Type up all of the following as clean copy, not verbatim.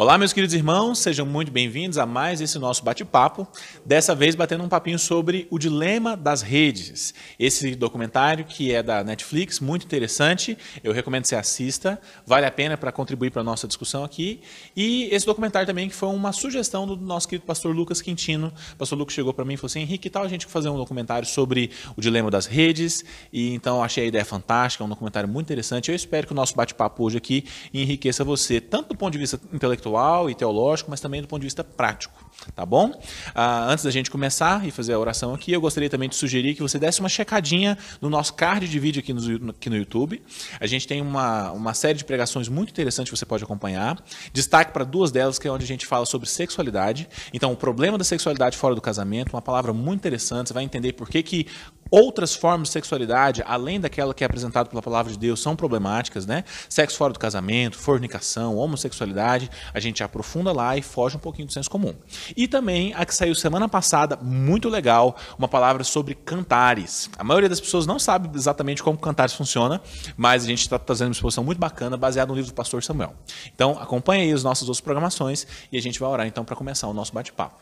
Olá, meus queridos irmãos, sejam muito bem-vindos a mais esse nosso bate-papo, dessa vez batendo um papinho sobre o dilema das redes. Esse documentário que é da Netflix, muito interessante, eu recomendo que você assista, vale a pena para contribuir para a nossa discussão aqui. E esse documentário também que foi uma sugestão do nosso querido pastor Lucas Quintino. O pastor Lucas chegou para mim e falou assim: Henrique, que tal a gente fazer um documentário sobre o dilema das redes? E então achei a ideia fantástica, é um documentário muito interessante. Eu espero que o nosso bate-papo hoje aqui enriqueça você, tanto do ponto de vista intelectual e teológico, mas também do ponto de vista prático, tá bom? Antes da gente começar e fazer a oração aqui, eu gostaria também de sugerir que você desse uma checadinha no nosso card de vídeo aqui no YouTube. A gente tem uma série de pregações muito interessantes que você pode acompanhar. Destaque para duas delas, que é onde a gente fala sobre sexualidade. Então, o problema da sexualidade fora do casamento, uma palavra muito interessante, você vai entender por que outras formas de sexualidade, além daquela que é apresentada pela palavra de Deus, são problemáticas, né? Sexo fora do casamento, fornicação, homossexualidade, a gente aprofunda lá e foge um pouquinho do senso comum. E também a que saiu semana passada, muito legal, uma palavra sobre cantares. A maioria das pessoas não sabe exatamente como cantares funciona, mas a gente está trazendo uma exposição muito bacana, baseada no livro do pastor Samuel. Então, acompanhe aí as nossas outras programações e a gente vai orar então para começar o nosso bate-papo.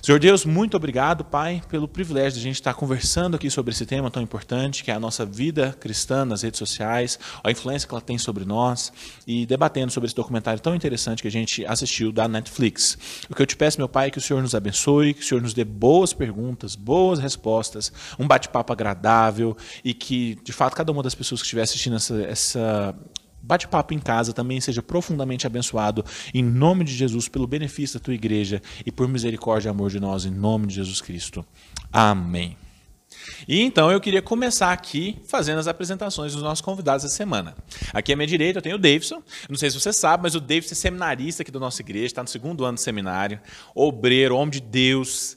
Senhor Deus, muito obrigado, Pai, pelo privilégio de a gente estar conversando aqui sobre esse tema tão importante, que é a nossa vida cristã nas redes sociais, a influência que ela tem sobre nós, e debatendo sobre esse documentário tão interessante que a gente assistiu da Netflix. O que eu te peço, meu Pai, é que o Senhor nos abençoe, que o Senhor nos dê boas perguntas, boas respostas, um bate-papo agradável, e que, de fato, cada uma das pessoas que estiver assistindo essa bate-papo em casa também seja profundamente abençoado em nome de Jesus, pelo benefício da tua igreja e por misericórdia e amor de nós, em nome de Jesus Cristo. Amém. E então eu queria começar aqui fazendo as apresentações dos nossos convidados essa semana. Aqui à minha direita eu tenho o Davidson, não sei se você sabe, mas o Davidson é seminarista aqui da nossa igreja, está no 2º ano de seminário, obreiro, homem de Deus,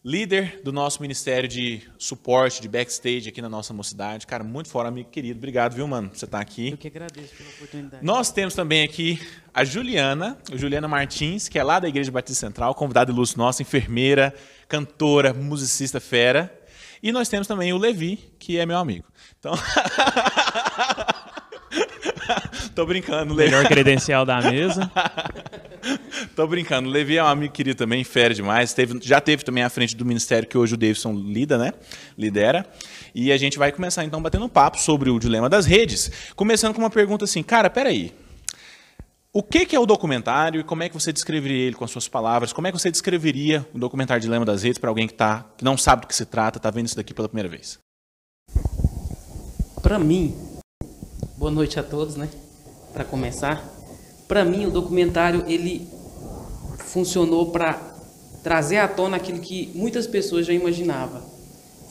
líder do nosso ministério de suporte, de backstage aqui na nossa mocidade. Cara, muito fora, amigo querido. Obrigado, viu, mano, por você estar aqui. Eu que agradeço pela oportunidade. Nós temos também aqui a Juliana Martins, que é lá da Igreja Batista Central, convidada ilustre nossa, enfermeira, cantora, musicista fera. E nós temos também o Levi, que é meu amigo. Então... Tô brincando, Levi. Melhor credencial da mesa. Tô brincando. O Levi é um amigo querido também, fera demais. Já teve também à frente do ministério que hoje o Davidson lidera. E a gente vai começar então batendo um papo sobre o dilema das redes. Começando com uma pergunta assim, cara, peraí. O que é o documentário e como é que você descreveria ele com as suas palavras? Como é que você descreveria o documentário Dilema das Redes para alguém que não sabe do que se trata, está vendo isso daqui pela primeira vez? Para mim, boa noite a todos, né? Para começar, para mim o documentário ele funcionou para trazer à tona aquilo que muitas pessoas já imaginavam.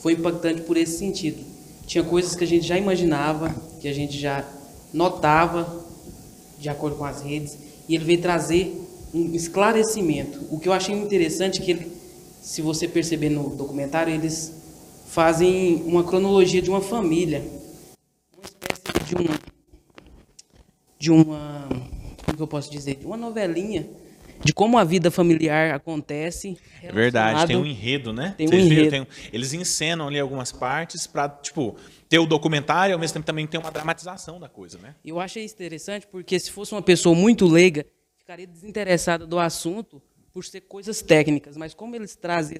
Foi impactante por esse sentido. Tinha coisas que a gente já imaginava, que a gente já notava de acordo com as redes, e ele veio trazer um esclarecimento. O que eu achei interessante é que ele, se você perceber no documentário, eles fazem uma cronologia de uma família, uma espécie de uma, como que eu posso dizer, de uma novelinha de como a vida familiar acontece. É verdade, tem um enredo, né? Tem um enredo. Eles encenam ali algumas partes para, ter o documentário e ao mesmo tempo também tem uma dramatização da coisa, né? Eu achei isso interessante porque se fosse uma pessoa muito leiga, ficaria desinteressada do assunto por ser coisas técnicas, mas como eles trazem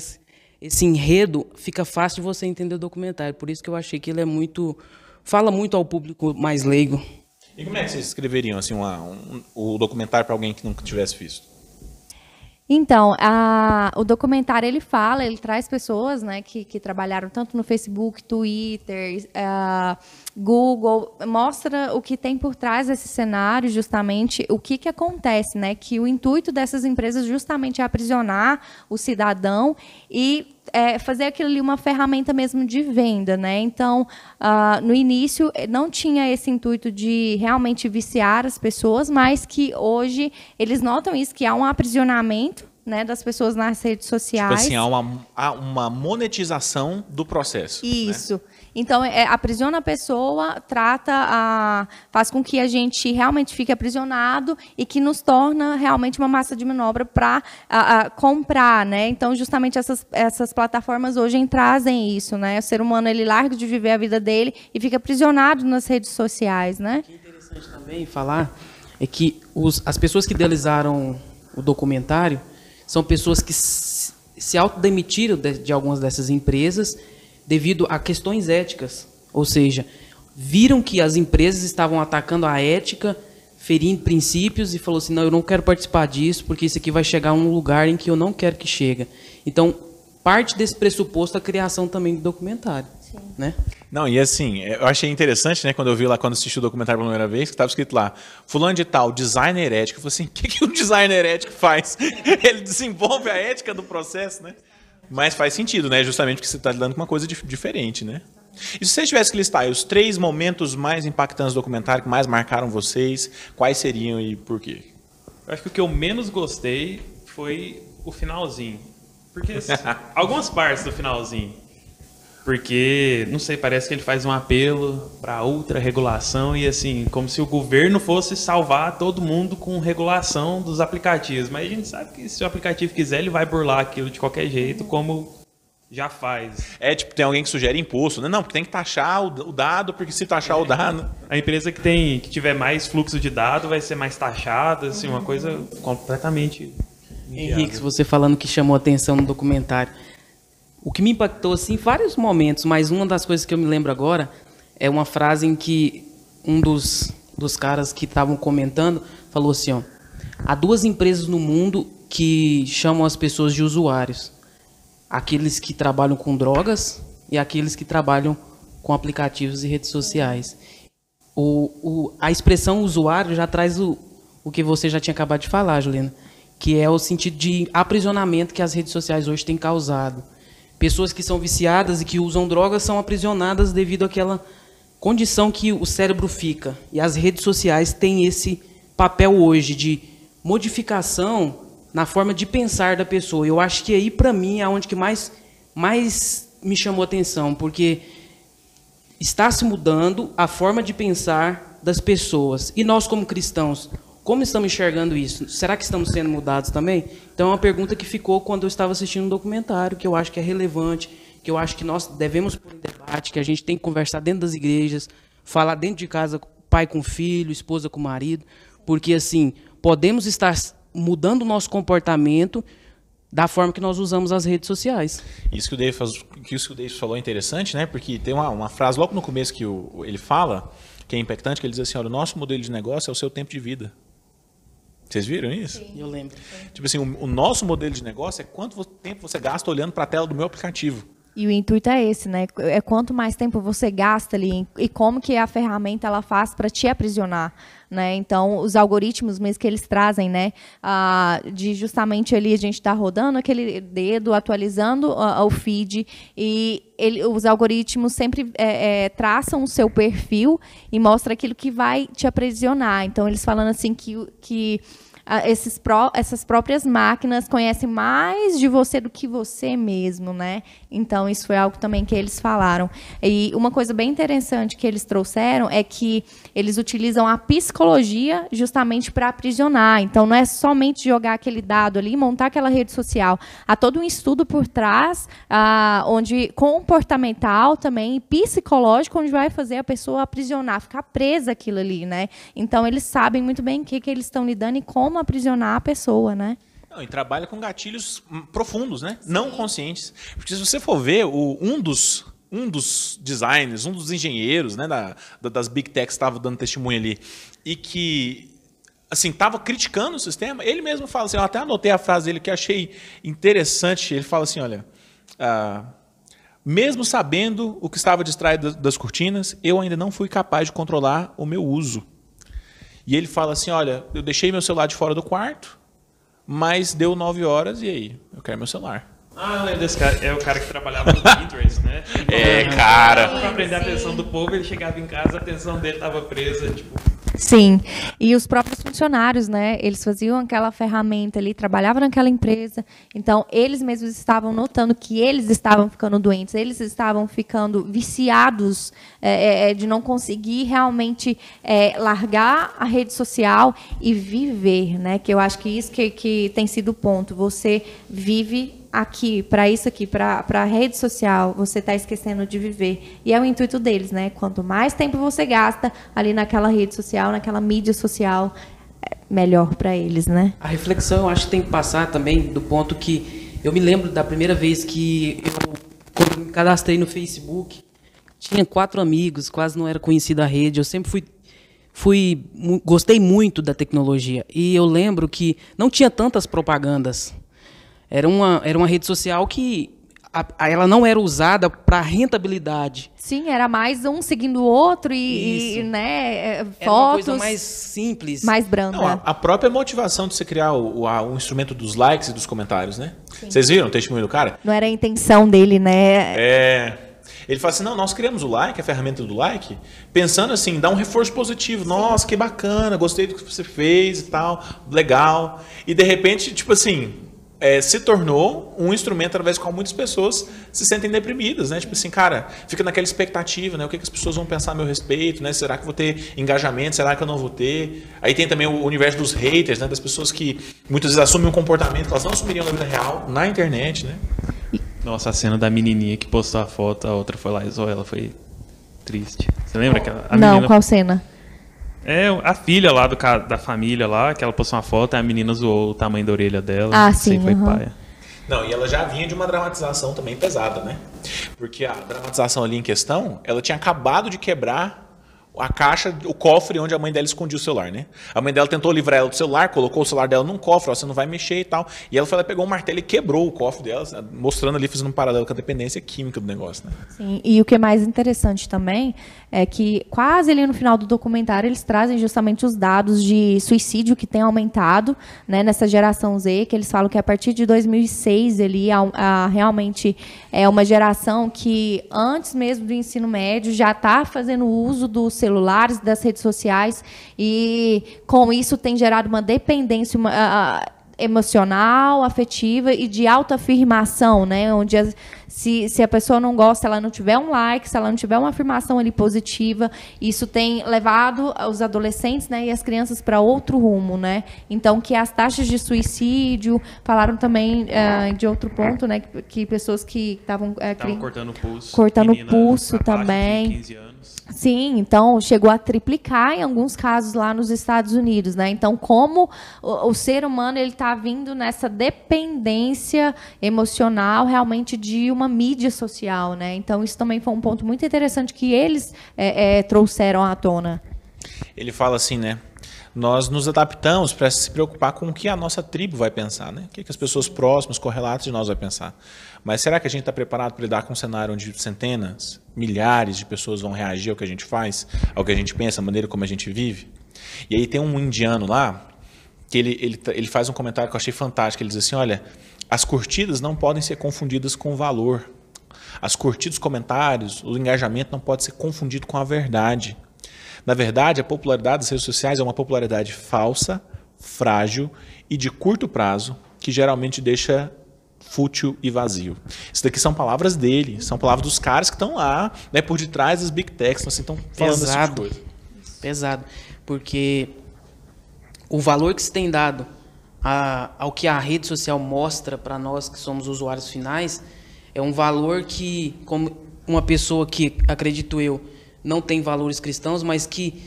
esse enredo, fica fácil de você entender o documentário. Por isso que eu achei que ele fala muito ao público mais leigo. E como é que vocês escreveriam assim, o documentário para alguém que nunca tivesse visto? Então, o documentário ele traz pessoas, né, que trabalharam tanto no Facebook, Twitter, Google, mostra o que tem por trás desse cenário, justamente o que acontece, né, que o intuito dessas empresas justamente é aprisionar o cidadão e fazer aquilo ali uma ferramenta mesmo de venda, né? Então, no início não tinha esse intuito de realmente viciar as pessoas, mas que hoje eles notam isso, que há um aprisionamento, né, das pessoas nas redes sociais. Tipo assim, há uma monetização do processo. Isso. Né? Então, aprisiona a pessoa, faz com que a gente realmente fique aprisionado e que nos torna realmente uma massa de manobra para comprar, né? Então, justamente essas plataformas hoje trazem isso, né? O ser humano ele larga de viver a vida dele e fica aprisionado nas redes sociais, né? O que é interessante também falar é que as pessoas que idealizaram o documentário são pessoas que se autodemitiram de algumas dessas empresas devido a questões éticas, ou seja, viram que as empresas estavam atacando a ética, ferindo princípios e falou assim, não, eu não quero participar disso porque isso aqui vai chegar a um lugar em que eu não quero que chegue. Então, parte desse pressuposto a criação também do documentário. Sim. Né? Não, e assim, eu achei interessante, né, quando eu vi lá, quando assisti o documentário pela primeira vez, que estava escrito lá, fulano de tal, designer ético. Eu falei assim, o que o designer ético faz? Ele desenvolve a ética do processo, né? Mas faz sentido, né? Justamente porque você está lidando com uma coisa diferente, né? E se você tivesse que listar aí, os 3 momentos mais impactantes do documentário que mais marcaram vocês, quais seriam e por quê? Eu acho que o que eu menos gostei foi o finalzinho. Porque assim, algumas partes do finalzinho. Porque, não sei, parece que ele faz um apelo para outra regulação e assim, como se o governo fosse salvar todo mundo com regulação dos aplicativos. Mas a gente sabe que se o aplicativo quiser, ele vai burlar aquilo de qualquer jeito, como já faz. Tipo, tem alguém que sugere imposto, né? Não, porque tem que taxar o dado, porque se taxar o dado... A empresa que tiver mais fluxo de dado vai ser mais taxada, assim, uma coisa completamente... Henrique, você falando que chamou atenção no documentário. O que me impactou, assim, em vários momentos, mas uma das coisas que eu me lembro agora é uma frase em que um dos caras que estavam comentando falou assim, ó, há 2 empresas no mundo que chamam as pessoas de usuários. Aqueles que trabalham com drogas e aqueles que trabalham com aplicativos e redes sociais. A expressão usuário já traz o que você já tinha acabado de falar, Juliana, que é o sentido de aprisionamento que as redes sociais hoje têm causado. Pessoas que são viciadas e que usam drogas são aprisionadas devido àquela condição que o cérebro fica. E as redes sociais têm esse papel hoje de modificação na forma de pensar da pessoa. Eu acho que aí, para mim, é onde que mais me chamou a atenção, porque está se mudando a forma de pensar das pessoas. E nós, como cristãos, como estamos enxergando isso? Será que estamos sendo mudados também? Então, é uma pergunta que ficou quando eu estava assistindo um documentário, que eu acho que é relevante, que eu acho que nós devemos pôr em debate, que a gente tem que conversar dentro das igrejas, falar dentro de casa, pai com filho, esposa com marido, porque, assim, podemos estar mudando o nosso comportamento da forma que nós usamos as redes sociais. Isso que o Dave falou é interessante, né? Porque tem uma frase logo no começo que ele fala, que é impactante, que ele diz assim, olha, o nosso modelo de negócio é o seu tempo de vida. Vocês viram isso? Sim. Eu lembro. Tipo assim, o nosso modelo de negócio é quanto tempo você gasta olhando para a tela do meu aplicativo. E o intuito é esse, né? É quanto mais tempo você gasta ali e como que a ferramenta ela faz para te aprisionar, né? Então, os algoritmos mesmo que eles trazem, né? De justamente ali a gente está rodando aquele dedo, atualizando o feed e os algoritmos sempre traçam o seu perfil e mostra aquilo que vai te aprisionar. Então, eles falando assim que essas próprias máquinas conhecem mais de você do que você mesmo, né? Então, isso foi algo também que eles falaram. E uma coisa bem interessante que eles trouxeram é que eles utilizam a psicologia justamente para aprisionar. Então, não é somente jogar aquele dado ali e montar aquela rede social. Há todo um estudo por trás, onde comportamental também, psicológico, onde vai fazer a pessoa aprisionar, ficar presa aquilo ali, né? Então, eles sabem muito bem o que eles estão lidando e como aprisionar a pessoa, né? Não, e trabalha com gatilhos profundos, né? Sim. Não conscientes. Porque se você for ver, um dos designers, um dos engenheiros, né, das Big Techs estava dando testemunho ali, e que assim, estava criticando o sistema, ele mesmo fala assim, eu até anotei a frase dele que achei interessante, ele fala assim, olha, mesmo sabendo o que estava distraído das cortinas, eu ainda não fui capaz de controlar o meu uso. E ele fala assim, olha, eu deixei meu celular de fora do quarto, mas deu 9 horas e aí? Eu quero meu celular. Ah, eu lembro desse cara. É o cara que trabalhava no Pinterest, né? Cara. Para prender a atenção do povo, ele chegava em casa, a atenção dele estava presa, tipo... Sim, e os próprios funcionários, né? Eles faziam aquela ferramenta ali, trabalhavam naquela empresa, então eles mesmos estavam notando que eles estavam ficando doentes, eles estavam ficando viciados de não conseguir realmente largar a rede social e viver, né? Que eu acho que isso que tem sido o ponto. Você vive aqui, para isso aqui, para a rede social, você está esquecendo de viver. E é o intuito deles, né? Quanto mais tempo você gasta ali naquela rede social, naquela mídia social, melhor para eles, né? A reflexão eu acho que tem que passar também do ponto que eu me lembro da primeira vez que quando eu me cadastrei no Facebook, tinha 4 amigos, quase não era conhecida a rede, eu sempre gostei muito da tecnologia e eu lembro que não tinha tantas propagandas. Era uma rede social que ela não era usada para rentabilidade. Sim, era mais um seguindo o outro e né, fotos. Era uma coisa mais simples. Mais branda. Não, a própria motivação de você criar o instrumento dos likes e dos comentários, né? Sim. Vocês viram o testemunho do cara? Não era a intenção dele, né? Ele fala assim, não, nós criamos o like, a ferramenta do like, pensando assim, dar um reforço positivo. Nossa, que bacana, gostei do que você fez e tal, legal. E de repente, tipo assim... se tornou um instrumento através do qual muitas pessoas se sentem deprimidas, né? Tipo assim, cara, fica naquela expectativa, né? O que as pessoas vão pensar a meu respeito, né? Será que eu vou ter engajamento? Será que eu não vou ter? Aí tem também o universo dos haters, né? Das pessoas que muitas vezes assumem um comportamento que elas não assumiriam na vida real, na internet, né? Nossa, a cena da menininha que postou a foto, a outra foi lá e zoou ela, foi triste. Você lembra? Não, qual cena? A filha lá da família lá, que ela postou uma foto e a menina zoou o tamanho da orelha dela. Ah, sim. Foi paia. Não, e ela já vinha de uma dramatização também pesada, né? Porque a dramatização ali em questão, ela tinha acabado de quebrar a caixa, o cofre onde a mãe dela escondia o celular, né? A mãe dela tentou livrar ela do celular, colocou o celular dela num cofre, ó, você não vai mexer e tal. E ela foi lá, pegou um martelo e quebrou o cofre dela, mostrando ali, fazendo um paralelo com a dependência química do negócio, né? Sim, e o que é mais interessante também é que quase ali no final do documentário eles trazem justamente os dados de suicídio que tem aumentado, né, nessa geração Z, que eles falam que a partir de 2006 ele realmente é uma geração que antes mesmo do ensino médio já está fazendo uso dos celulares, das redes sociais, e com isso tem gerado uma dependência emocional, afetiva e de autoafirmação, né? Onde se a pessoa não gosta, ela não tiver um like, se ela não tiver uma afirmação ali positiva, isso tem levado os adolescentes, né, e as crianças para outro rumo, né? Então, que as taxas de suicídio, falaram também de outro ponto, né, que pessoas que estavam cortando o pulso. Cortando o pulso também. De 15 anos. Sim, então chegou a triplicar em alguns casos lá nos Estados Unidos, né? Então, como o ser humano ele está vindo nessa dependência emocional realmente de uma mídia social, né? Então, isso também foi um ponto muito interessante que eles trouxeram à tona. Ele fala assim, né? Nós nos adaptamos para se preocupar com o que a nossa tribo vai pensar, né? O que as pessoas próximas, correlatas de nós vai pensar. Mas será que a gente está preparado para lidar com um cenário onde centenas, milhares de pessoas vão reagir ao que a gente faz, ao que a gente pensa, a maneira como a gente vive? E aí tem um indiano lá, que ele faz um comentário que eu achei fantástico. Ele diz assim, olha, as curtidas não podem ser confundidas com valor. As curtidas, os comentários, o engajamento não pode ser confundido com a verdade. Na verdade, a popularidade das redes sociais é uma popularidade falsa, frágil e de curto prazo, que geralmente deixa fútil e vazio. Isso daqui são palavras dele, são palavras dos caras que estão lá, né, por detrás das big techs, assim, estão falando desse tipo de coisa. Pesado, porque o valor que se tem dado ao que a rede social mostra para nós que somos usuários finais é um valor que, como uma pessoa que, acredito eu, não tem valores cristãos, mas que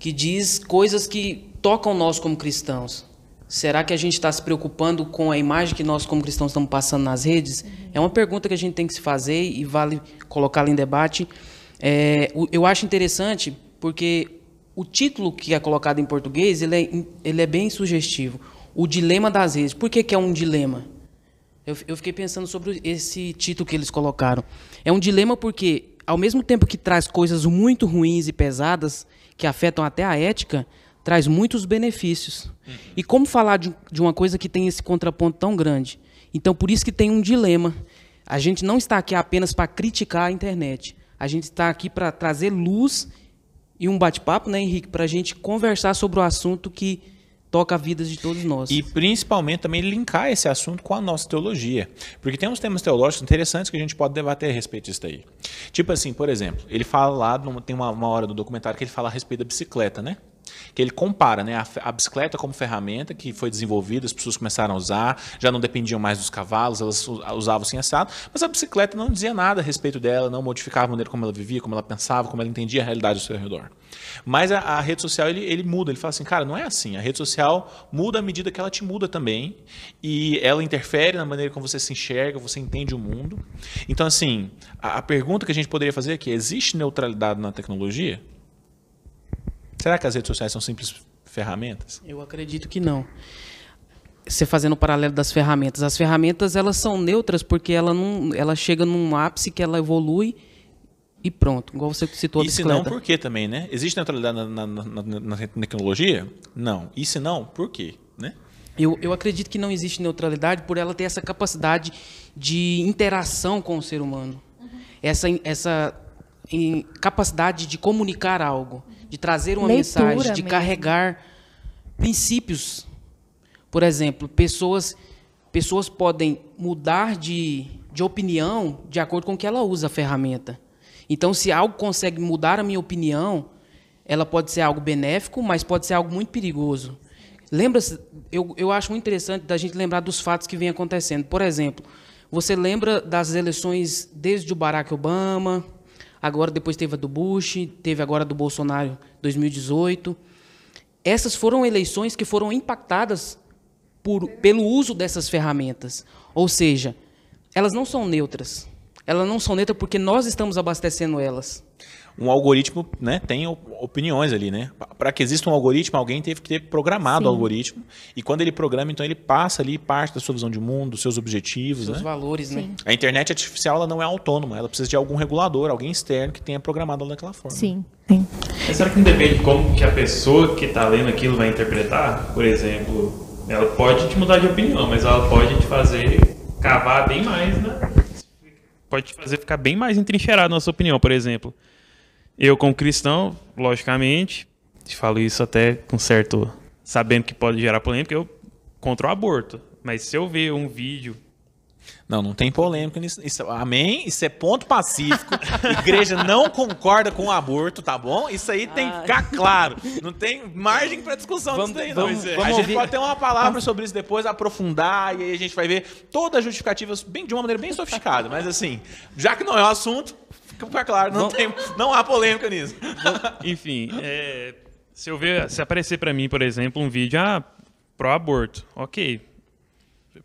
diz coisas que tocam nós como cristãos. Será que a gente está se preocupando com a imagem que nós como cristãos estamos passando nas redes? É uma pergunta que a gente tem que se fazer e vale colocá-la em debate. Eu acho interessante porque o título que é colocado em português ele é bem sugestivo. O dilema das redes. Por que é um dilema? Eu fiquei pensando sobre esse título que eles colocaram. É um dilema porque, ao mesmo tempo que traz coisas muito ruins e pesadas, que afetam até a ética, traz muitos benefícios. E como falar de uma coisa que tem esse contraponto tão grande? Então, por isso que tem um dilema. A gente não está aqui apenas para criticar a internet. A gente está aqui para trazer luz e um bate-papo, né, Henrique, para a gente conversar sobre o assunto que toca a vida de todos nós. E principalmente também linkar esse assunto com a nossa teologia. Porque tem uns temas teológicos interessantes que a gente pode debater a respeito disso daí. Tipo assim, por exemplo, ele fala lá, tem uma hora do documentário que ele fala a respeito da bicicleta, né? que ele compara, né, a bicicleta como ferramenta que foi desenvolvida, as pessoas começaram a usar, já não dependiam mais dos cavalos, elas usavam assim assado, mas a bicicleta não dizia nada a respeito dela, não modificava a maneira como ela vivia, como ela pensava, como ela entendia a realidade ao seu redor. Mas a rede social, ele muda, ele fala assim, cara, não é assim, a rede social muda à medida que ela te muda também, e ela interfere na maneira como você se enxerga, você entende o mundo. Então, assim, a pergunta que a gente poderia fazer aqui, existe neutralidade na tecnologia? Será que as redes sociais são simples ferramentas? Eu acredito que não. Você fazendo o paralelo das ferramentas, as ferramentas elas são neutras porque ela chega num ápice que ela evolui e pronto, igual você citou a bicicleta. E se não, por quê também, né? Existe neutralidade na tecnologia? Não. E se não, por quê? Né? Eu acredito que não existe neutralidade por ela ter essa capacidade de interação com o ser humano. Essa capacidade de comunicar algo, de trazer uma mensagem, de mesmo. carregar princípios. Por exemplo, pessoas podem mudar de opinião de acordo com que ela usa a ferramenta. Então, se algo consegue mudar a minha opinião, ela pode ser algo benéfico, mas pode ser algo muito perigoso. Lembra-se, eu acho muito interessante da gente lembrar dos fatos que vêm acontecendo. Por exemplo, você lembra das eleições desde o Barack Obama, agora depois teve a do Bush, teve agora a do Bolsonaro 2018. Essas foram eleições que foram impactadas pelo uso dessas ferramentas. Ou seja, elas não são neutras. Elas não são neutras porque nós estamos abastecendo elas. Um algoritmo, né, tem opiniões ali, né? Para que exista um algoritmo, alguém teve que ter programado o algoritmo. E quando ele programa, então ele passa ali parte da sua visão de mundo, dos seus objetivos, Seus né? valores, né? A internet artificial ela não é autônoma, ela precisa de algum regulador, alguém externo que tenha programado ela daquela forma. Sim, sim. Mas será que não depende de como que a pessoa que está lendo aquilo vai interpretar? Por exemplo, ela pode te mudar de opinião, mas ela pode te fazer cavar bem mais, né? Pode te fazer ficar bem mais entrincheirado na sua opinião, por exemplo. Eu, como cristão, logicamente, te falo isso até com certo... sabendo que pode gerar polêmica, eu contra o aborto. Mas se eu ver um vídeo... Não tem polêmica nisso. Amém? Isso é ponto pacífico. Igreja não concorda com o aborto, tá bom? Isso aí tem que ficar claro. Não tem margem para discussão disso daí, não. A gente pode ter uma palavra sobre isso depois, aprofundar, e aí a gente vai ver todas as justificativas de uma maneira bem sofisticada. Mas assim, já que não é o assunto, fica claro, não há polêmica nisso. Enfim, se aparecer para mim, por exemplo, um vídeo pro aborto, ok.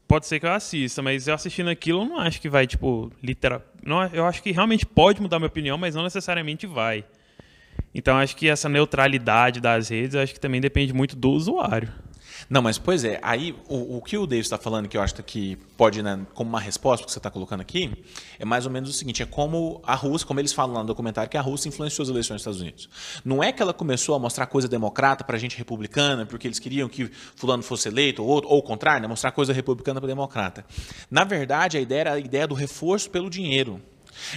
Pode ser que eu assista, mas eu assistindo aquilo, eu não acho que vai, tipo, literal... Não, eu acho que realmente pode mudar minha opinião, mas não necessariamente vai. Então, acho que essa neutralidade das redes, eu acho que também depende muito do usuário. Não, mas pois é, aí o que o David está falando, que eu acho que pode, né, como uma resposta que você está colocando aqui, é mais ou menos o seguinte, é como a Rússia, como eles falam lá no documentário, que a Rússia influenciou as eleições dos Estados Unidos. Não é que ela começou a mostrar coisa democrata para gente republicana, porque eles queriam que fulano fosse eleito, ou o contrário, né, mostrar coisa republicana para democrata. Na verdade, a ideia era a ideia do reforço pelo dinheiro.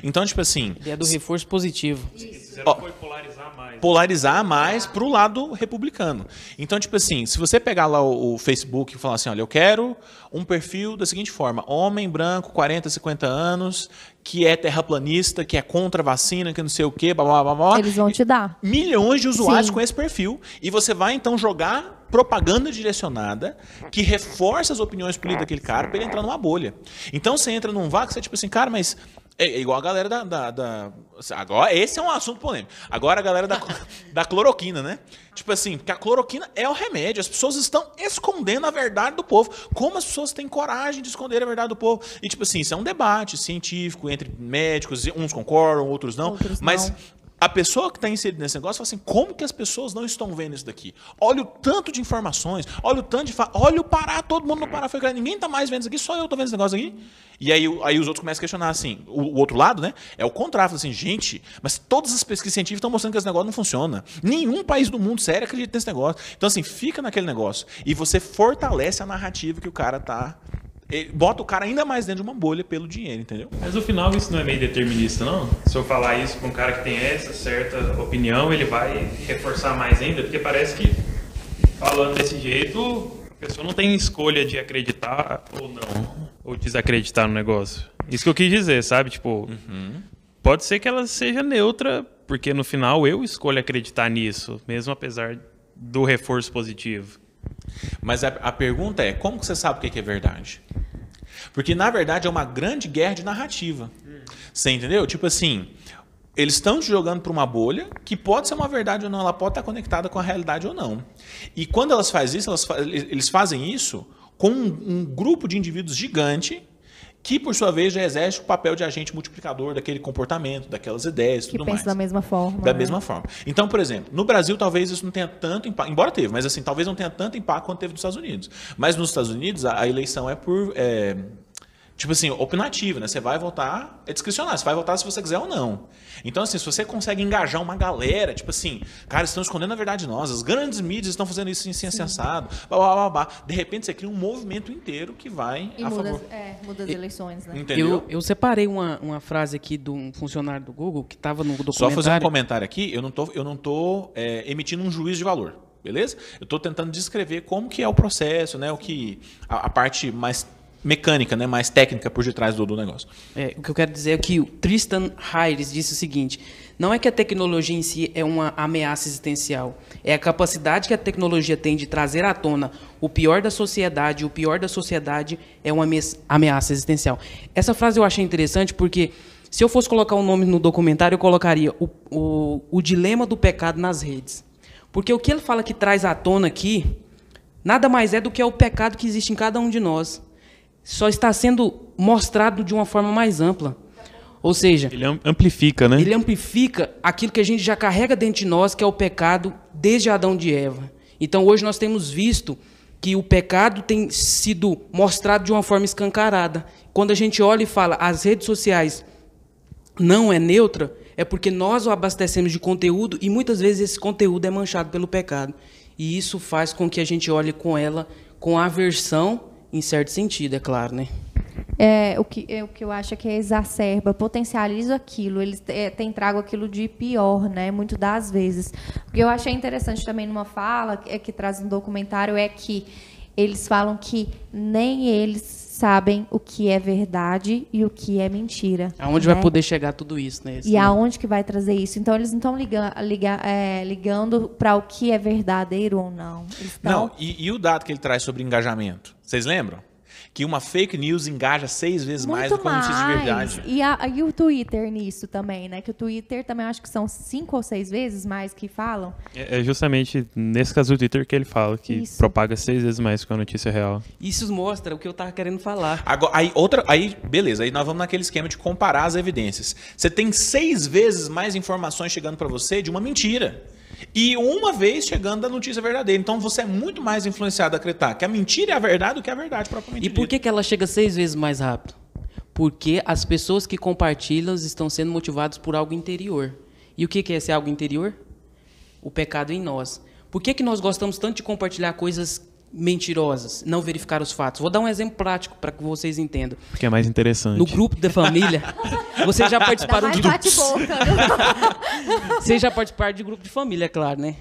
Então, tipo assim... Ideia do reforço positivo. Foi polarizar mais. Polarizar mais pro lado republicano. Então, tipo assim, se você pegar lá o Facebook e falar assim, olha, eu quero um perfil da seguinte forma, homem branco, 40, 50 anos, que é terraplanista, que é contra a vacina, que não sei o quê, blá, blá, blá, blá. Eles vão te dar. Milhões de usuários Sim. com esse perfil. E você vai, então, jogar propaganda direcionada que reforça as opiniões políticas daquele cara para ele entrar numa bolha. Então, você entra num vácuo, você é tipo assim, cara, mas... É igual a galera agora, esse é um assunto polêmico. Agora a galera da cloroquina, né? Tipo assim, porque a cloroquina é o remédio. As pessoas estão escondendo a verdade do povo. Como as pessoas têm coragem de esconder a verdade do povo? E tipo assim, isso é um debate científico entre médicos, uns concordam, outros não. Mas a pessoa que está inserida nesse negócio fala assim, como que as pessoas não estão vendo isso daqui? Olha o tanto de informações, olha o tanto de... Olha o Pará, todo mundo no Pará foi criado. Ninguém está mais vendo isso aqui, só eu estou vendo esse negócio aqui. E aí os outros começam a questionar assim, o outro lado, né? É o contrário, fala assim, gente, mas todas as pesquisas científicas estão mostrando que esse negócio não funciona. Nenhum país do mundo sério acredita nesse negócio. Então assim, fica naquele negócio. E você fortalece a narrativa que o cara tá... Bota o cara ainda mais dentro de uma bolha pelo dinheiro, entendeu? Mas no final isso não é meio determinista, não? Se eu falar isso para um cara que tem essa certa opinião, ele vai reforçar mais ainda? Porque parece que, falando desse jeito, a pessoa não tem escolha de acreditar ou não, ou desacreditar no negócio. Isso que eu quis dizer, sabe? Tipo, pode ser que ela seja neutra, porque no final eu escolho acreditar nisso, mesmo apesar do reforço positivo. Mas a pergunta é, como que você sabe o que é verdade? Porque, na verdade, é uma grande guerra de narrativa. Você entendeu? Tipo assim, eles estão te jogando para uma bolha que pode ser uma verdade ou não, ela pode estar conectada com a realidade ou não. E quando elas fazem isso, eles fazem isso com um grupo de indivíduos gigante que, por sua vez, já exerce o papel de agente multiplicador daquele comportamento, daquelas ideias e tudo mais. Que pensa da mesma forma. Da mesma forma. Então, por exemplo, no Brasil talvez isso não tenha tanto impacto, embora teve, mas assim, talvez não tenha tanto impacto quanto teve nos Estados Unidos. Mas nos Estados Unidos a eleição é por... tipo assim, opinativa, né? Você vai votar, é discricionário, você vai votar se você quiser ou não. Então, assim, se você consegue engajar uma galera, tipo assim, cara, estão escondendo a verdade de nós, as grandes mídias estão fazendo isso em ciência assado, de repente você cria um movimento inteiro que vai e a muda, favor. Muda as eleições, né? Entendeu? Eu separei uma frase aqui de um funcionário do Google que estava no documentário. Só fazer um comentário aqui, eu não tô emitindo um juízo de valor, beleza? Eu estou tentando descrever como que é o processo, né? A parte mais mecânica, né, mais técnica por detrás do negócio. O que eu quero dizer é que o Tristan Harris disse o seguinte: não é que a tecnologia em si é uma ameaça existencial, é a capacidade que a tecnologia tem de trazer à tona o pior da sociedade, e o pior da sociedade é uma ameaça existencial. Essa frase eu achei interessante porque, se eu fosse colocar um nome no documentário, eu colocaria o dilema do pecado nas redes. Porque o que ele fala que traz à tona aqui, nada mais é do que o pecado que existe em cada um de nós. Só está sendo mostrado de uma forma mais ampla. Ou seja... Ele amplifica, né? Ele amplifica aquilo que a gente já carrega dentro de nós, que é o pecado desde Adão e Eva. Então, hoje nós temos visto que o pecado tem sido mostrado de uma forma escancarada. Quando a gente olha e fala, as redes sociais não é neutra, é porque nós o abastecemos de conteúdo e muitas vezes esse conteúdo é manchado pelo pecado. E isso faz com que a gente olhe com ela com aversão, em certo sentido, é claro, né? O que eu acho é que exacerba, potencializa aquilo, eles têm trago aquilo de pior, né? Muito das vezes. O que eu achei interessante também numa fala, que traz no documentário, é que eles falam que nem eles sabem o que é verdade e o que é mentira. Aonde vai poder chegar tudo isso, né? E aonde que vai trazer isso? Então, eles não estão ligando para o que é verdadeiro ou não. Não, e o dado que ele traz sobre engajamento? Vocês lembram? Que uma fake news engaja 6 vezes mais do que uma notícia de verdade. E o Twitter nisso também, né? Que o Twitter também, eu acho que são 5 ou 6 vezes mais que falam. É justamente nesse caso do Twitter que ele fala, que propaga 6 vezes mais que a notícia real. Isso mostra o que eu estava querendo falar. Agora, beleza, aí nós vamos naquele esquema de comparar as evidências. Você tem 6 vezes mais informações chegando para você de uma mentira. E uma vez chegando da notícia verdadeira. Então você é muito mais influenciado a acreditar que a mentira é a verdade do que a verdade propriamente dita. E por que ela chega 6 vezes mais rápido? Porque as pessoas que compartilham estão sendo motivadas por algo interior. E o que é esse algo interior? O pecado em nós. Por que nós gostamos tanto de compartilhar coisas mentirosas, não verificar os fatos? Vou dar um exemplo prático para que vocês entendam. Porque é mais interessante. No grupo da família, vocês já participaram de grupos. Vocês já participaram de grupo de família, é claro, né?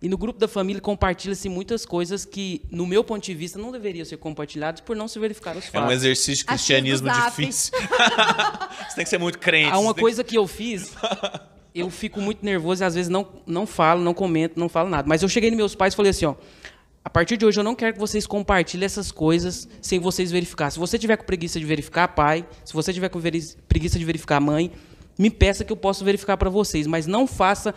E no grupo da família compartilha-se muitas coisas que, no meu ponto de vista, não deveriam ser compartilhadas por não se verificar os fatos. É um exercício de cristianismo difícil. Você tem que ser muito crente. Há uma coisa que eu fiz, eu fico muito nervoso e às vezes não falo, não comento, não falo nada. Mas eu cheguei nos meus pais e falei assim, ó, a partir de hoje eu não quero que vocês compartilhem essas coisas sem vocês verificar. Se você tiver com preguiça de verificar, pai, se você tiver com preguiça de verificar, mãe, me peça que eu possa verificar para vocês, mas não faça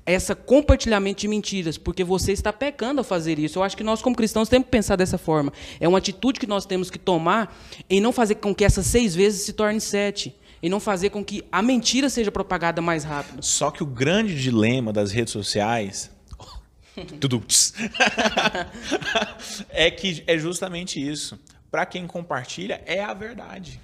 esse compartilhamento de mentiras, porque você está pecando ao fazer isso. Eu acho que nós, como cristãos, temos que pensar dessa forma. É uma atitude que nós temos que tomar em não fazer com que essas 6 vezes se torne 7. E não fazer com que a mentira seja propagada mais rápido. Só que o grande dilema das redes sociais é que é justamente isso. Para quem compartilha, é a verdade.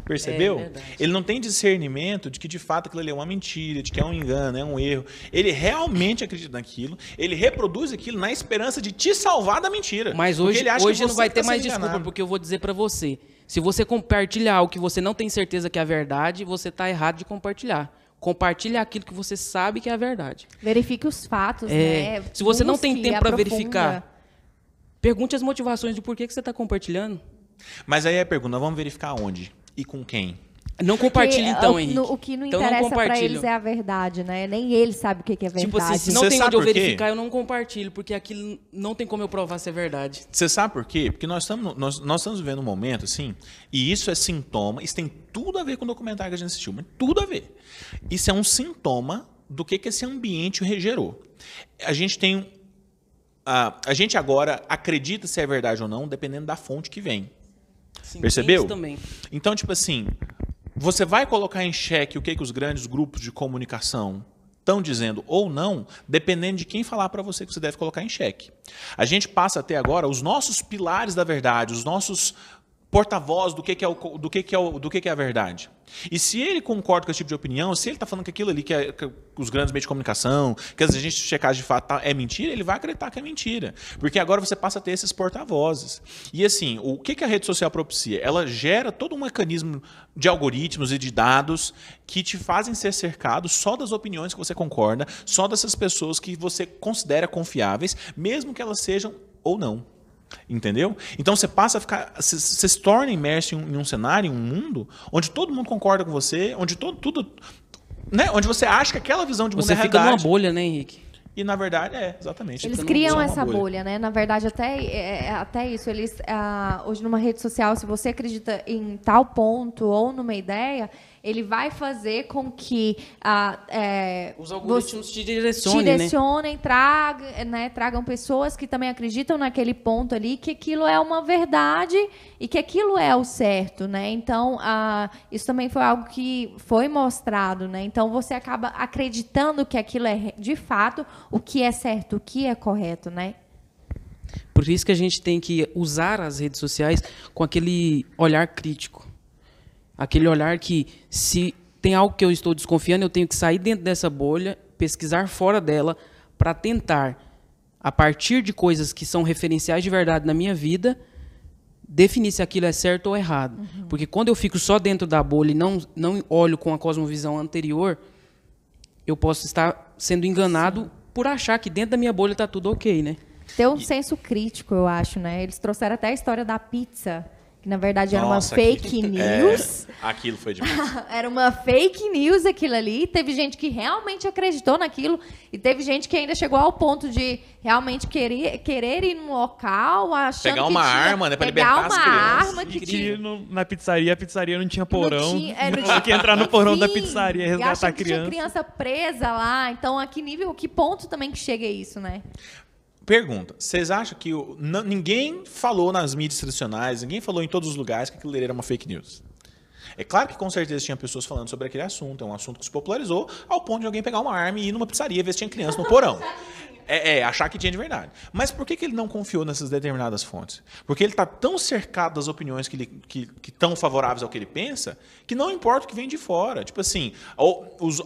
Percebeu? Ele não tem discernimento de que, de fato, aquilo ali é uma mentira, de que é um engano, é um erro. Ele realmente acredita naquilo, ele reproduz aquilo na esperança de te salvar da mentira. Mas hoje não vai ter mais desculpa, porque eu vou dizer para você. Se você compartilhar algo que você não tem certeza que é a verdade, você está errado de compartilhar. Compartilhe aquilo que você sabe que é a verdade. Verifique os fatos, né? Se você não tem tempo para verificar, pergunte as motivações do porquê que você está compartilhando. Mas aí é a pergunta, vamos verificar onde? E com quem? Não compartilha, então, Henrique. O que não então, interessa para eles é a verdade, né? Nem eles sabem o que é verdade. Tipo assim, se não tem onde eu verificar, eu não compartilho, porque aquilo não tem como eu provar se é verdade. Você sabe por quê? Porque nós estamos vivendo um momento, assim, e isso é sintoma, isso tem tudo a ver com o documentário que a gente assistiu, mas tudo a ver. Isso é um sintoma do que esse ambiente gerou. A gente tem... a gente agora acredita se é verdade ou não, dependendo da fonte que vem. Sim, percebeu? Também. Então, tipo assim, você vai colocar em xeque o que os grandes grupos de comunicação estão dizendo ou não, dependendo de quem falar para você que você deve colocar em xeque. A gente passa até agora os nossos pilares da verdade, os nossos porta-voz do que é a verdade. E se ele concorda com esse tipo de opinião, se ele está falando que aquilo ali que os grandes meios de comunicação, que as agências de checagem de fato é mentira, ele vai acreditar que é mentira. Porque agora você passa a ter esses porta-vozes. E assim, o que a rede social propicia? Ela gera todo um mecanismo de algoritmos e de dados que te fazem ser cercado só das opiniões que você concorda, só dessas pessoas que você considera confiáveis, mesmo que elas sejam ou não. Entendeu? Então você passa a ficar. Você se torna imerso em um cenário, em um mundo, onde todo mundo concorda com você, onde tudo. Né? Onde você acha que aquela visão de mundo é realidade. Você fica numa bolha, né, Henrique? E na verdade exatamente. Eles criam essa bolha, né? Na verdade, até isso. Eles, hoje, numa rede social, se você acredita em tal ponto ou numa ideia, ele vai fazer com que os algoritmos te direcionem, tragam pessoas que também acreditam naquele ponto ali, que aquilo é uma verdade e que aquilo é o certo, né? Então, isso também foi algo que foi mostrado, né? Então, você acaba acreditando que aquilo é, de fato, o que é certo, o que é correto, né? Por isso que a gente tem que usar as redes sociais com aquele olhar crítico. Aquele olhar que, se tem algo que eu estou desconfiando, eu tenho que sair dentro dessa bolha, pesquisar fora dela, para tentar, a partir de coisas que são referenciais de verdade na minha vida, definir se aquilo é certo ou errado. Uhum. Porque quando eu fico só dentro da bolha e não olho com a cosmovisão anterior, eu posso estar sendo enganado Sim. por achar que dentro da minha bolha está tudo ok, né? Ter um senso crítico, eu acho, né? Eles trouxeram até a história da pizza, que na verdade era uma fake news. Aquilo foi demais. Era uma fake news aquilo ali. Teve gente que realmente acreditou naquilo e teve gente que ainda chegou ao ponto de realmente querer ir num local, achando pegar uma arma, né, para libertar as crianças. Que tinha na pizzaria, a pizzaria não tinha porão. Tinha que entrar no porão da pizzaria e resgatar a criança. Tinha criança presa lá. Então, a que ponto também que chega isso, né? Pergunta, vocês acham que ninguém falou nas mídias tradicionais, ninguém falou em todos os lugares que aquilo era uma fake news? É claro que com certeza tinha pessoas falando sobre aquele assunto, é um assunto que se popularizou ao ponto de alguém pegar uma arma e ir numa pizzaria ver se tinha criança no porão. Achar que tinha de verdade. Mas por que ele não confiou nessas determinadas fontes? Porque ele está tão cercado das opiniões que estão favoráveis ao que ele pensa, que não importa o que vem de fora. Tipo assim,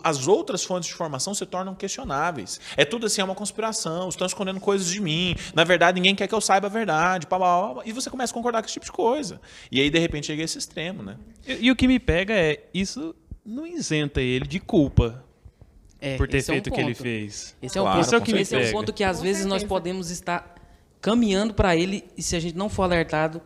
as outras fontes de informação se tornam questionáveis. É tudo assim, é uma conspiração, estão escondendo coisas de mim, na verdade ninguém quer que eu saiba a verdade, e você começa a concordar com esse tipo de coisa. E aí, de repente, chega a esse extremo, né? E o que me pega isso não isenta ele de culpa. Por ter feito o que ele fez. Esse é o ponto que às vezes nós podemos estar caminhando para ele e se a gente não for alertado,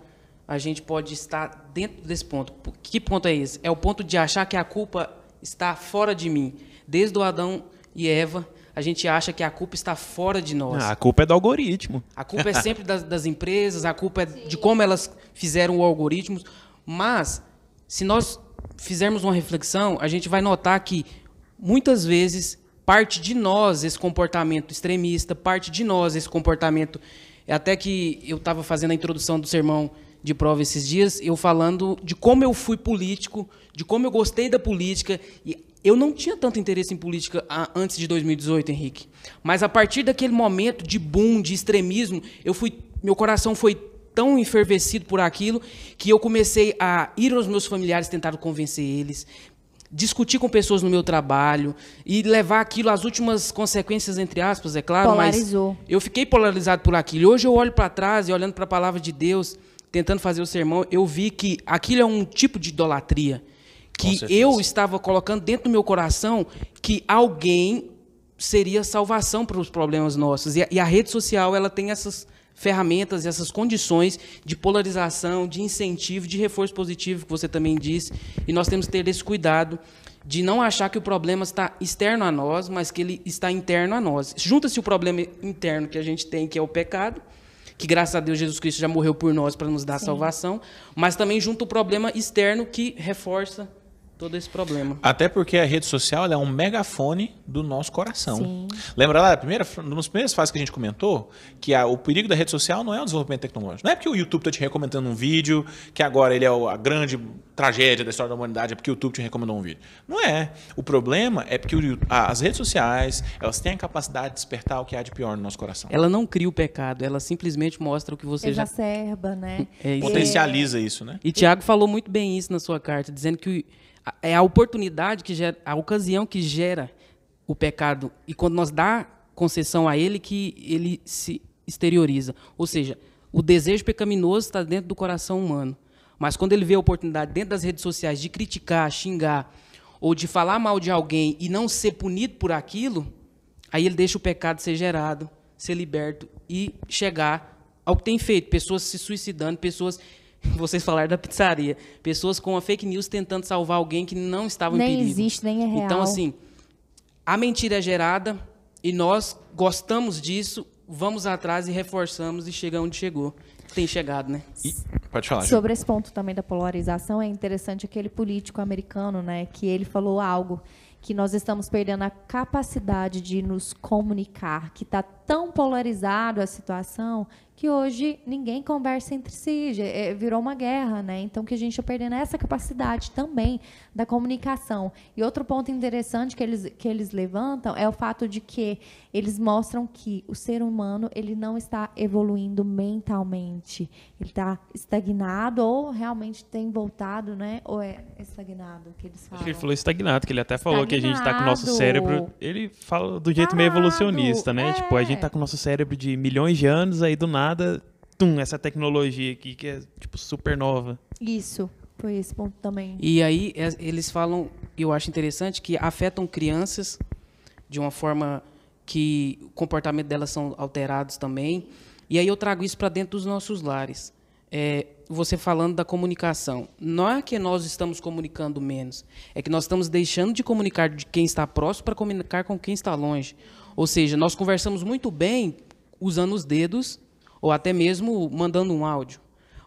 a gente pode estar dentro desse ponto. Que ponto é esse? É o ponto de achar que a culpa está fora de mim. Desde o Adão e Eva, a gente acha que a culpa está fora de nós. A culpa é do algoritmo. A culpa é sempre das empresas, a culpa é de como elas fizeram o algoritmo. Mas, se nós fizermos uma reflexão, a gente vai notar que muitas vezes, parte de nós esse comportamento extremista, parte de nós esse comportamento... Até que eu estava fazendo a introdução do sermão de prova esses dias, eu falando de como eu fui político, de como eu gostei da política. E eu não tinha tanto interesse em política antes de 2018, Henrique. Mas a partir daquele momento de boom, de extremismo, meu coração foi tão enfervescido por aquilo que eu comecei a ir aos meus familiares, tentar convencer eles, discutir com pessoas no meu trabalho e levar aquilo às últimas consequências, entre aspas, é claro. Polarizou. Mas eu fiquei polarizado por aquilo. E hoje eu olho para trás e olhando para a palavra de Deus, tentando fazer o sermão, eu vi que aquilo é um tipo de idolatria que eu estava colocando dentro do meu coração que alguém seria salvação para os problemas nossos. E a rede social ela tem essas ferramentas, essas condições de polarização, de incentivo, de reforço positivo, que você também disse, e nós temos que ter esse cuidado de não achar que o problema está externo a nós, mas que ele está interno a nós. Junta-se o problema interno que a gente tem, que é o pecado, que graças a Deus Jesus Cristo já morreu por nós para nos dar salvação, mas também junta o problema externo que reforça todo esse problema. Até porque a rede social ela é um megafone do nosso coração. Sim. Lembra lá, uma das primeiras fases que a gente comentou, que o perigo da rede social não é o desenvolvimento tecnológico. Não é porque o YouTube está te recomendando um vídeo, que agora ele é a grande tragédia da história da humanidade, é porque o YouTube te recomendou um vídeo. Não é. O problema é porque as redes sociais, elas têm a capacidade de despertar o que há de pior no nosso coração. Ela não cria o pecado, ela simplesmente mostra o que você já... Exacerba, né? Potencializa isso, né? E Tiago falou muito bem isso na sua carta, dizendo que é a oportunidade que gera, a ocasião que gera o pecado. E quando nós dá concessão a ele, que ele se exterioriza. Ou seja, o desejo pecaminoso está dentro do coração humano. Mas quando ele vê a oportunidade dentro das redes sociais de criticar, xingar, ou de falar mal de alguém e não ser punido por aquilo, aí ele deixa o pecado ser gerado, ser liberto e chegar ao que tem feito. Pessoas se suicidando, pessoas... Vocês falaram da pizzaria. Pessoas com a fake news tentando salvar alguém que não estava em perigo. Nem existe, nem é real. Então, assim, a mentira é gerada e nós gostamos disso, vamos atrás e reforçamos e chega onde chegou. Tem chegado, né? Pode falar. Sobre esse ponto também da polarização, é interessante aquele político americano, né, que ele falou algo que nós estamos perdendo a capacidade de nos comunicar, que está tão polarizado a situação que hoje ninguém conversa entre si, virou uma guerra, né? Então, que a gente está perdendo essa capacidade também da comunicação. E outro ponto interessante que eles levantam é o fato de que eles mostram que o ser humano ele não está evoluindo mentalmente. Ele está estagnado ou realmente tem voltado, né? Ou é estagnado que eles falam? Acho que ele falou estagnado, que ele até falou que a gente está com o nosso cérebro... Ele fala do jeito meio evolucionista, né? Tipo, a gente está com o nosso cérebro de milhões de anos, aí do nada, essa tecnologia aqui que é, tipo, super nova. Isso, foi esse ponto também. E aí eles falam, eu acho interessante, que afetam crianças de uma forma que o comportamento delas são alterados também. E aí eu trago isso para dentro dos nossos lares. Você falando da comunicação. Não é que nós estamos comunicando menos, é que nós estamos deixando de comunicar de quem está próximo para comunicar com quem está longe. Ou seja, nós conversamos muito bem usando os dedos ou até mesmo mandando um áudio.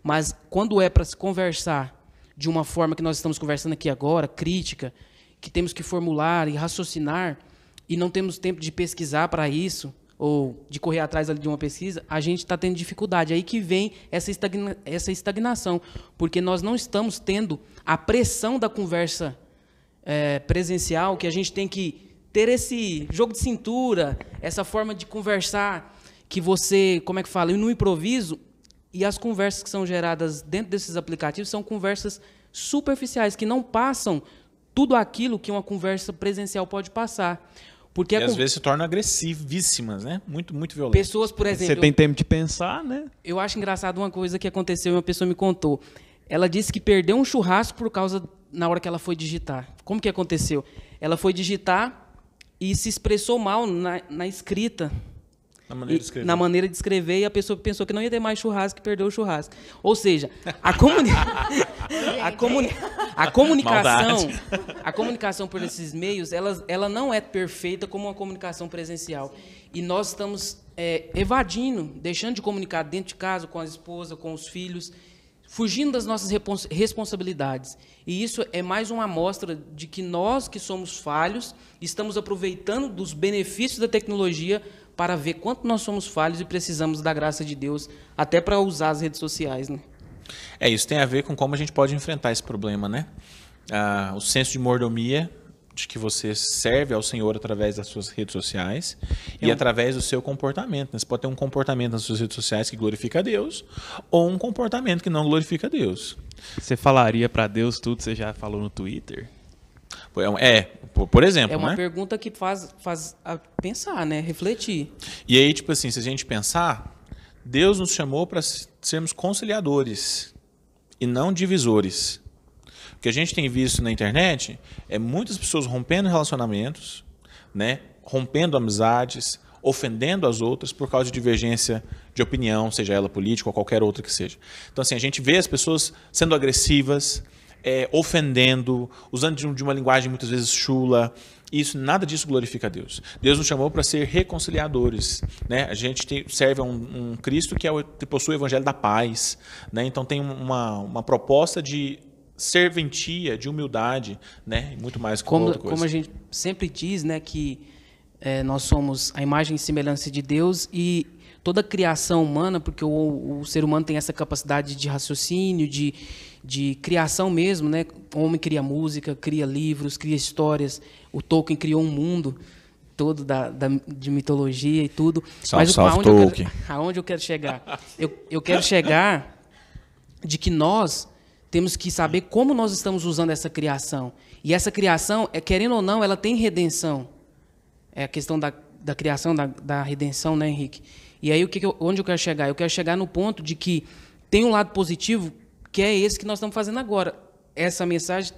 Mas quando é para se conversar de uma forma que nós estamos conversando aqui agora, crítica, que temos que formular e raciocinar, e não temos tempo de pesquisar para isso, ou de correr atrás ali de uma pesquisa, a gente está tendo dificuldade. Aí que vem essa estagnação, porque nós não estamos tendo a pressão da conversa presencial, que a gente tem que ter esse jogo de cintura, essa forma de conversar, que você, como é que fala, no improviso, e as conversas que são geradas dentro desses aplicativos são conversas superficiais, que não passam tudo aquilo que uma conversa presencial pode passar. Porque às vezes se tornam agressivíssimas, né? Muito, muito violentas. Pessoas, por exemplo... Você tem tempo de pensar, né? Eu acho engraçado uma coisa que aconteceu e uma pessoa me contou. Ela disse que perdeu um churrasco por causa na hora que ela foi digitar. Como que aconteceu? Ela foi digitar e se expressou mal na escrita. Na maneira de escrever, e a pessoa pensou que não ia ter mais churrasco e perdeu o churrasco. Ou seja, a comunicação por esses meios, ela não é perfeita como uma comunicação presencial. E nós estamos evadindo, deixando de comunicar dentro de casa, com a esposa, com os filhos, fugindo das nossas responsabilidades. E isso é mais uma amostra de que nós, que somos falhos, estamos aproveitando dos benefícios da tecnologia para ver quanto nós somos falhos e precisamos da graça de Deus, até para usar as redes sociais, né? Isso tem a ver com como a gente pode enfrentar esse problema, né? O senso de mordomia, de que você serve ao Senhor através das suas redes sociais e através do seu comportamento. Você pode ter um comportamento nas suas redes sociais que glorifica a Deus ou um comportamento que não glorifica a Deus. Você falaria para Deus tudo que você já falou no Twitter? Por exemplo, é uma né? pergunta que faz pensar, né? Refletir. E aí, tipo assim, se a gente pensar, Deus nos chamou para sermos conciliadores e não divisores. O que a gente tem visto na internet é muitas pessoas rompendo relacionamentos, né? Rompendo amizades, ofendendo as outras por causa de divergência de opinião, seja ela política ou qualquer outra que seja. Então, assim, a gente vê as pessoas sendo agressivas, ofendendo, usando de uma linguagem muitas vezes chula. Isso, nada disso glorifica a Deus. Deus nos chamou para ser reconciliadores, né? A gente serve a um Cristo que possui o evangelho da paz, né? Então tem uma proposta de serventia, de humildade, né? E muito mais que outra coisa. Como a gente sempre diz, né, que nós somos a imagem e semelhança de Deus, e toda a criação humana, porque o ser humano tem essa capacidade de raciocínio, de criação mesmo, né? O homem cria música, cria livros, cria histórias. O Tolkien criou um mundo todo de mitologia e tudo. Mas aonde eu quero chegar? Eu quero chegar de que nós temos que saber como nós estamos usando essa criação. E essa criação, querendo ou não, ela tem redenção. É a questão da criação, da redenção, né, Henrique? E aí, onde eu quero chegar? Eu quero chegar no ponto de que tem um lado positivo, que é esse que nós estamos fazendo agora. Essa mensagem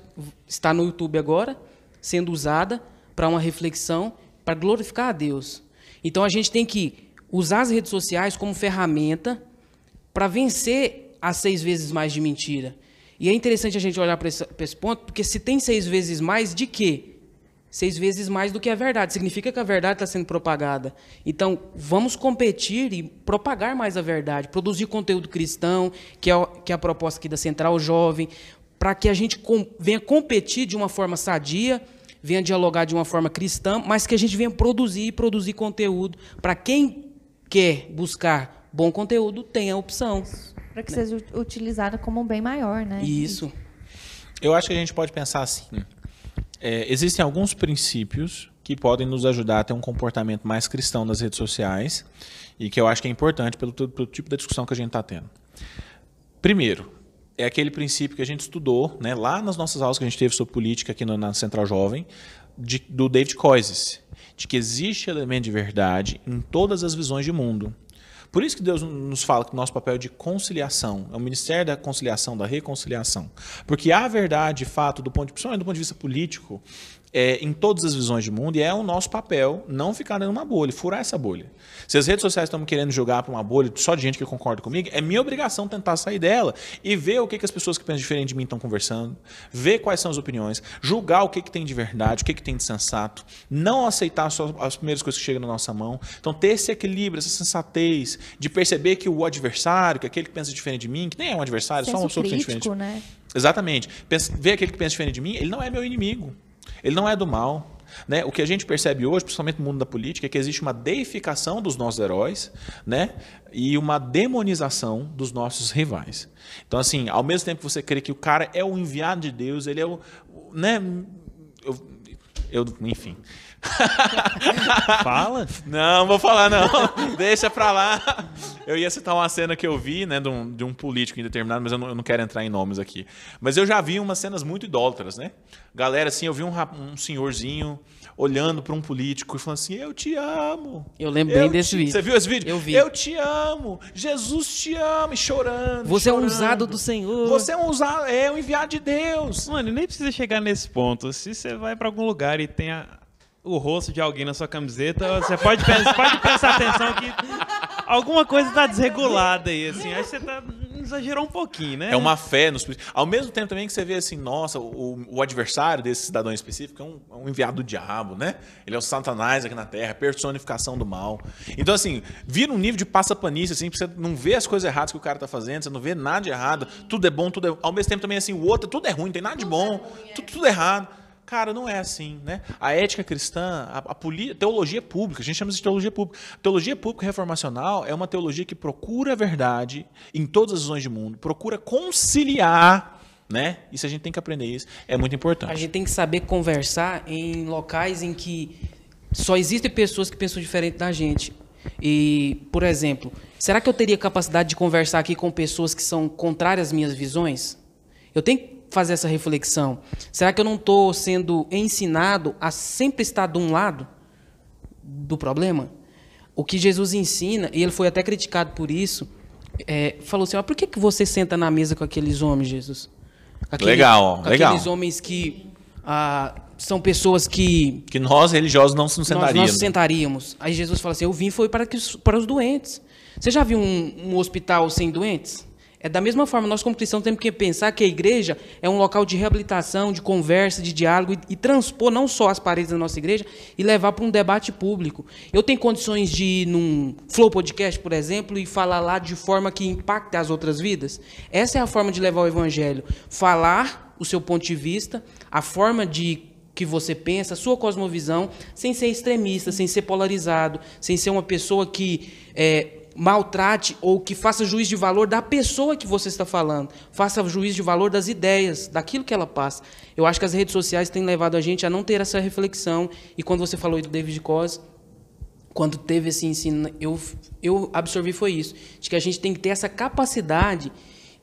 está no YouTube agora, sendo usada para uma reflexão, para glorificar a Deus. Então, a gente tem que usar as redes sociais como ferramenta para vencer as 6 vezes mais de mentira. E é interessante a gente olhar para esse ponto, porque se tem 6 vezes mais, de quê? 6 vezes mais do que a verdade. Significa que a verdade está sendo propagada. Então, vamos competir e propagar mais a verdade, produzir conteúdo cristão, que é a proposta aqui da Central Jovem, para que a gente venha competir de uma forma sadia, venha dialogar de uma forma cristã, mas que a gente venha produzir conteúdo para quem quer buscar bom conteúdo, tenha a opção. Para que seja utilizada como um bem maior, né? Isso. Eu acho que a gente pode pensar assim. Existem alguns princípios que podem nos ajudar a ter um comportamento mais cristão nas redes sociais e que eu acho que é importante pelo tipo da discussão que a gente está tendo. Primeiro, é aquele princípio que a gente estudou, né, lá nas nossas aulas que a gente teve sobre política aqui na Central Jovem, do David Koizes, de que existe elemento de verdade em todas as visões de mundo. Por isso que Deus nos fala que o nosso papel é de conciliação, é o ministério da conciliação, da reconciliação. Porque há verdade, de fato, principalmente do ponto de vista político, em todas as visões de mundo, e é o nosso papel não ficar dentro de uma bolha, furar essa bolha. Se as redes sociais estão querendo jogar para uma bolha só de gente que concorda comigo, é minha obrigação tentar sair dela e ver o que as pessoas que pensam diferente de mim estão conversando, ver quais são as opiniões, julgar o que tem de verdade, o que tem de sensato, não aceitar só as primeiras coisas que chegam na nossa mão. Então, ter esse equilíbrio, essa sensatez de perceber que o adversário, que aquele que pensa diferente de mim, que nem é um adversário, só uma pessoa que pensa diferente. Né? Exatamente. Ver aquele que pensa diferente de mim, ele não é meu inimigo. Ele não é do mal. Né? O que a gente percebe hoje, principalmente no mundo da política, é que existe uma deificação dos nossos heróis, né? E uma demonização dos nossos rivais. Então, assim, ao mesmo tempo que você crê que o cara é o enviado de Deus, ele é o... Né? Enfim... Fala? Não, vou falar não. Deixa pra lá. Eu ia citar uma cena que eu vi, né, de um político indeterminado, mas eu não quero entrar em nomes aqui. Mas eu já vi umas cenas muito idólatras, né? Galera, assim, eu vi um senhorzinho olhando para um político e falando assim: eu te amo. Eu lembro bem desse vídeo. Você viu esse vídeo? Eu vi. Eu te amo. Jesus te ama. E chorando. Você chorando. É um usado do Senhor. Você é um enviado de Deus. Mano, nem precisa chegar nesse ponto. Se você vai para algum lugar e tem o rosto de alguém na sua camiseta, você pode prestar atenção que alguma coisa está desregulada aí, assim. Acho que você exagerou um pouquinho, né? É uma fé nos... Ao mesmo tempo também que você vê assim, nossa, o adversário desse cidadão específico é um enviado do diabo, né? Ele é o Satanás aqui na Terra, personificação do mal. Então, assim, vira um nível de passapanice, assim, pra você não ver as coisas erradas que o cara tá fazendo, você não vê nada de errado, tudo é bom, tudo é... Ao mesmo tempo também, assim, o outro, tudo é ruim, não tem nada de bom, tudo é errado. Cara, não é assim, né? A ética cristã, a teologia pública, a gente chama isso de teologia pública. Teologia pública reformacional é uma teologia que procura a verdade em todas as visões de mundo, procura conciliar, né? Isso a gente tem que aprender isso, é muito importante. A gente tem que saber conversar em locais em que só existem pessoas que pensam diferente da gente. E, por exemplo, será que eu teria capacidade de conversar aqui com pessoas que são contrárias às minhas visões? Eu tenho que fazer essa reflexão. Será que eu não estou sendo ensinado a sempre estar de um lado do problema? O que Jesus ensina, e ele foi até criticado por isso, falou assim: por que você senta na mesa com aqueles homens, Jesus? Aqueles legal. Aqueles homens que são pessoas que nós, religiosos, não nos nós sentaríamos. sentaríamos. Aí Jesus fala assim, eu vim foi para os doentes. Você já viu um hospital sem doentes? É da mesma forma, nós como cristãos temos que pensar que a igreja é um local de reabilitação, de conversa, de diálogo e transpor não só as paredes da nossa igreja e levar para um debate público. Eu tenho condições de ir num Flow Podcast, por exemplo, e falar lá de forma que impacte as outras vidas? Essa é a forma de levar o evangelho. Falar o seu ponto de vista, a forma de que você pensa, a sua cosmovisão, sem ser extremista, sem ser polarizado, sem ser uma pessoa que maltrate ou que faça juízo de valor da pessoa que você está falando. Faça juízo de valor das ideias, daquilo que ela passa. Eu acho que as redes sociais têm levado a gente a não ter essa reflexão. E quando você falou do David Koz, quando teve esse ensino, eu absorvi foi isso, de que a gente tem que ter essa capacidade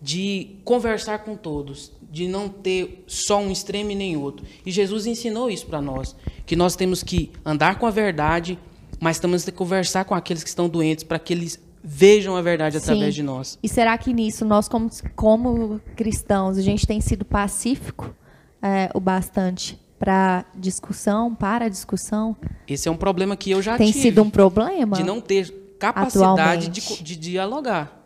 de conversar com todos, de não ter só um extremo e nem outro. E Jesus ensinou isso para nós, que nós temos que andar com a verdade, mas temos que conversar com aqueles que estão doentes para que eles vejam a verdade através de nós. E será que nisso, nós como cristãos, a gente tem sido pacífico o bastante para a discussão? Esse é um problema que eu já tive. Tem sido um problema? De não ter capacidade de dialogar.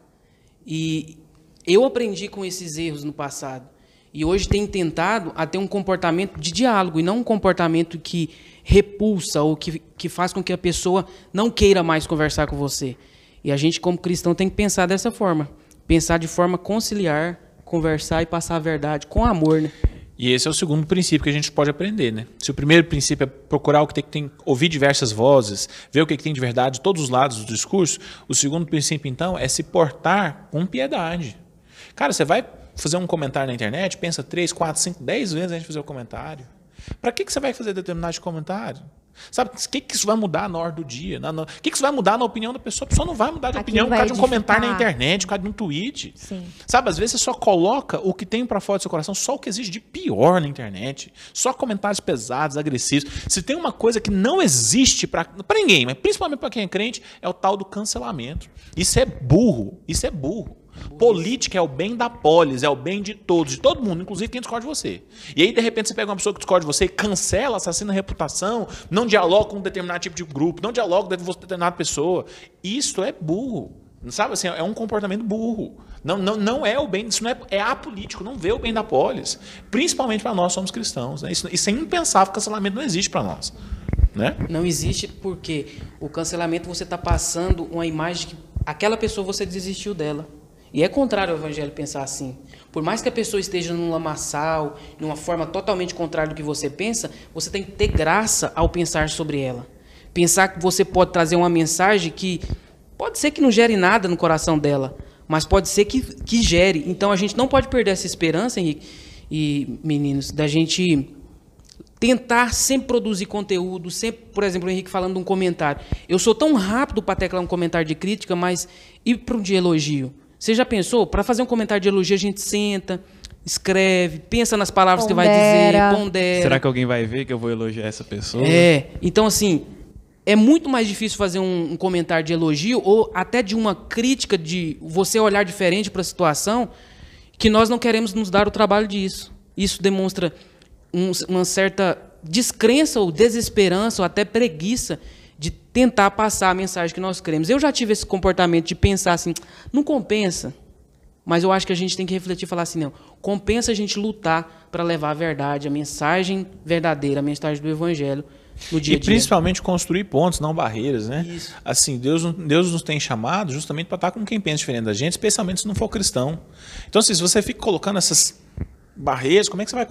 E eu aprendi com esses erros no passado. E hoje tenho tentado a ter um comportamento de diálogo e não um comportamento que repulsa ou que faz com que a pessoa não queira mais conversar com você. E a gente, como cristão, tem que pensar dessa forma. Pensar de forma conciliar, conversar e passar a verdade com amor, né? E esse é o segundo princípio que a gente pode aprender, né? Se o primeiro princípio é procurar o que tem, ouvir diversas vozes, ver o que tem de verdade de todos os lados do discurso, o segundo princípio, então, é se portar com piedade. Cara, você vai fazer um comentário na internet, pensa 3, 4, 5, 10 vezes antes de fazer o comentário. Para que você vai fazer determinado comentário? Sabe, o que isso vai mudar na hora do dia? O que isso vai mudar na opinião da pessoa? A pessoa não vai mudar de opinião por causa de um comentário na internet, por causa de um tweet. Sim. Sabe, às vezes você só coloca o que tem para fora do seu coração, só o que existe de pior na internet. Só comentários pesados, agressivos. Se tem uma coisa que não existe para ninguém, mas principalmente para quem é crente, é o tal do cancelamento. Isso é burro. Isso é burro. Política é o bem da polis, é o bem de todos, de todo mundo, inclusive quem discorda de você. E aí, de repente, você pega uma pessoa que discorda de você, cancela, assassina a reputação, não dialoga com um determinado tipo de grupo, não dialoga com determinada pessoa. Isso é burro. Sabe assim, é um comportamento burro. Não é o bem, isso não é apolítico, não vê o bem da polis. Principalmente para nós somos cristãos. Né? Isso é impensável, cancelamento não existe para nós. Né? Não existe porque o cancelamento você está passando uma imagem de que aquela pessoa você desistiu dela. E é contrário ao evangelho pensar assim. Por mais que a pessoa esteja num lamaçal, numa forma totalmente contrária do que você pensa, você tem que ter graça ao pensar sobre ela. Pensar que você pode trazer uma mensagem que pode ser que não gere nada no coração dela, mas pode ser que gere. Então a gente não pode perder essa esperança, Henrique e meninos, da gente tentar sempre produzir conteúdo, sempre, por exemplo, o Henrique falando de um comentário. Eu sou tão rápido para teclar um comentário de crítica, mas e para um de elogio? Você já pensou? Para fazer um comentário de elogio, a gente senta, escreve, pensa nas palavras que vai dizer, pondera. Será que alguém vai ver que eu vou elogiar essa pessoa? Então assim, é muito mais difícil fazer um comentário de elogio ou até de uma crítica, de você olhar diferente para a situação, que nós não queremos nos dar o trabalho disso. Isso demonstra uma certa descrença ou desesperança ou até preguiça de tentar passar a mensagem que nós queremos. Eu já tive esse comportamento de pensar assim, não compensa, mas eu acho que a gente tem que refletir e falar assim, não, compensa a gente lutar para levar a verdade, a mensagem verdadeira, a mensagem do evangelho no dia a dia. E principalmente construir pontos, não barreiras, né? Isso. Assim, Deus nos tem chamado justamente para estar com quem pensa diferente da gente, especialmente se não for cristão. Então, assim, se você fica colocando essas barreiras, como é que você vai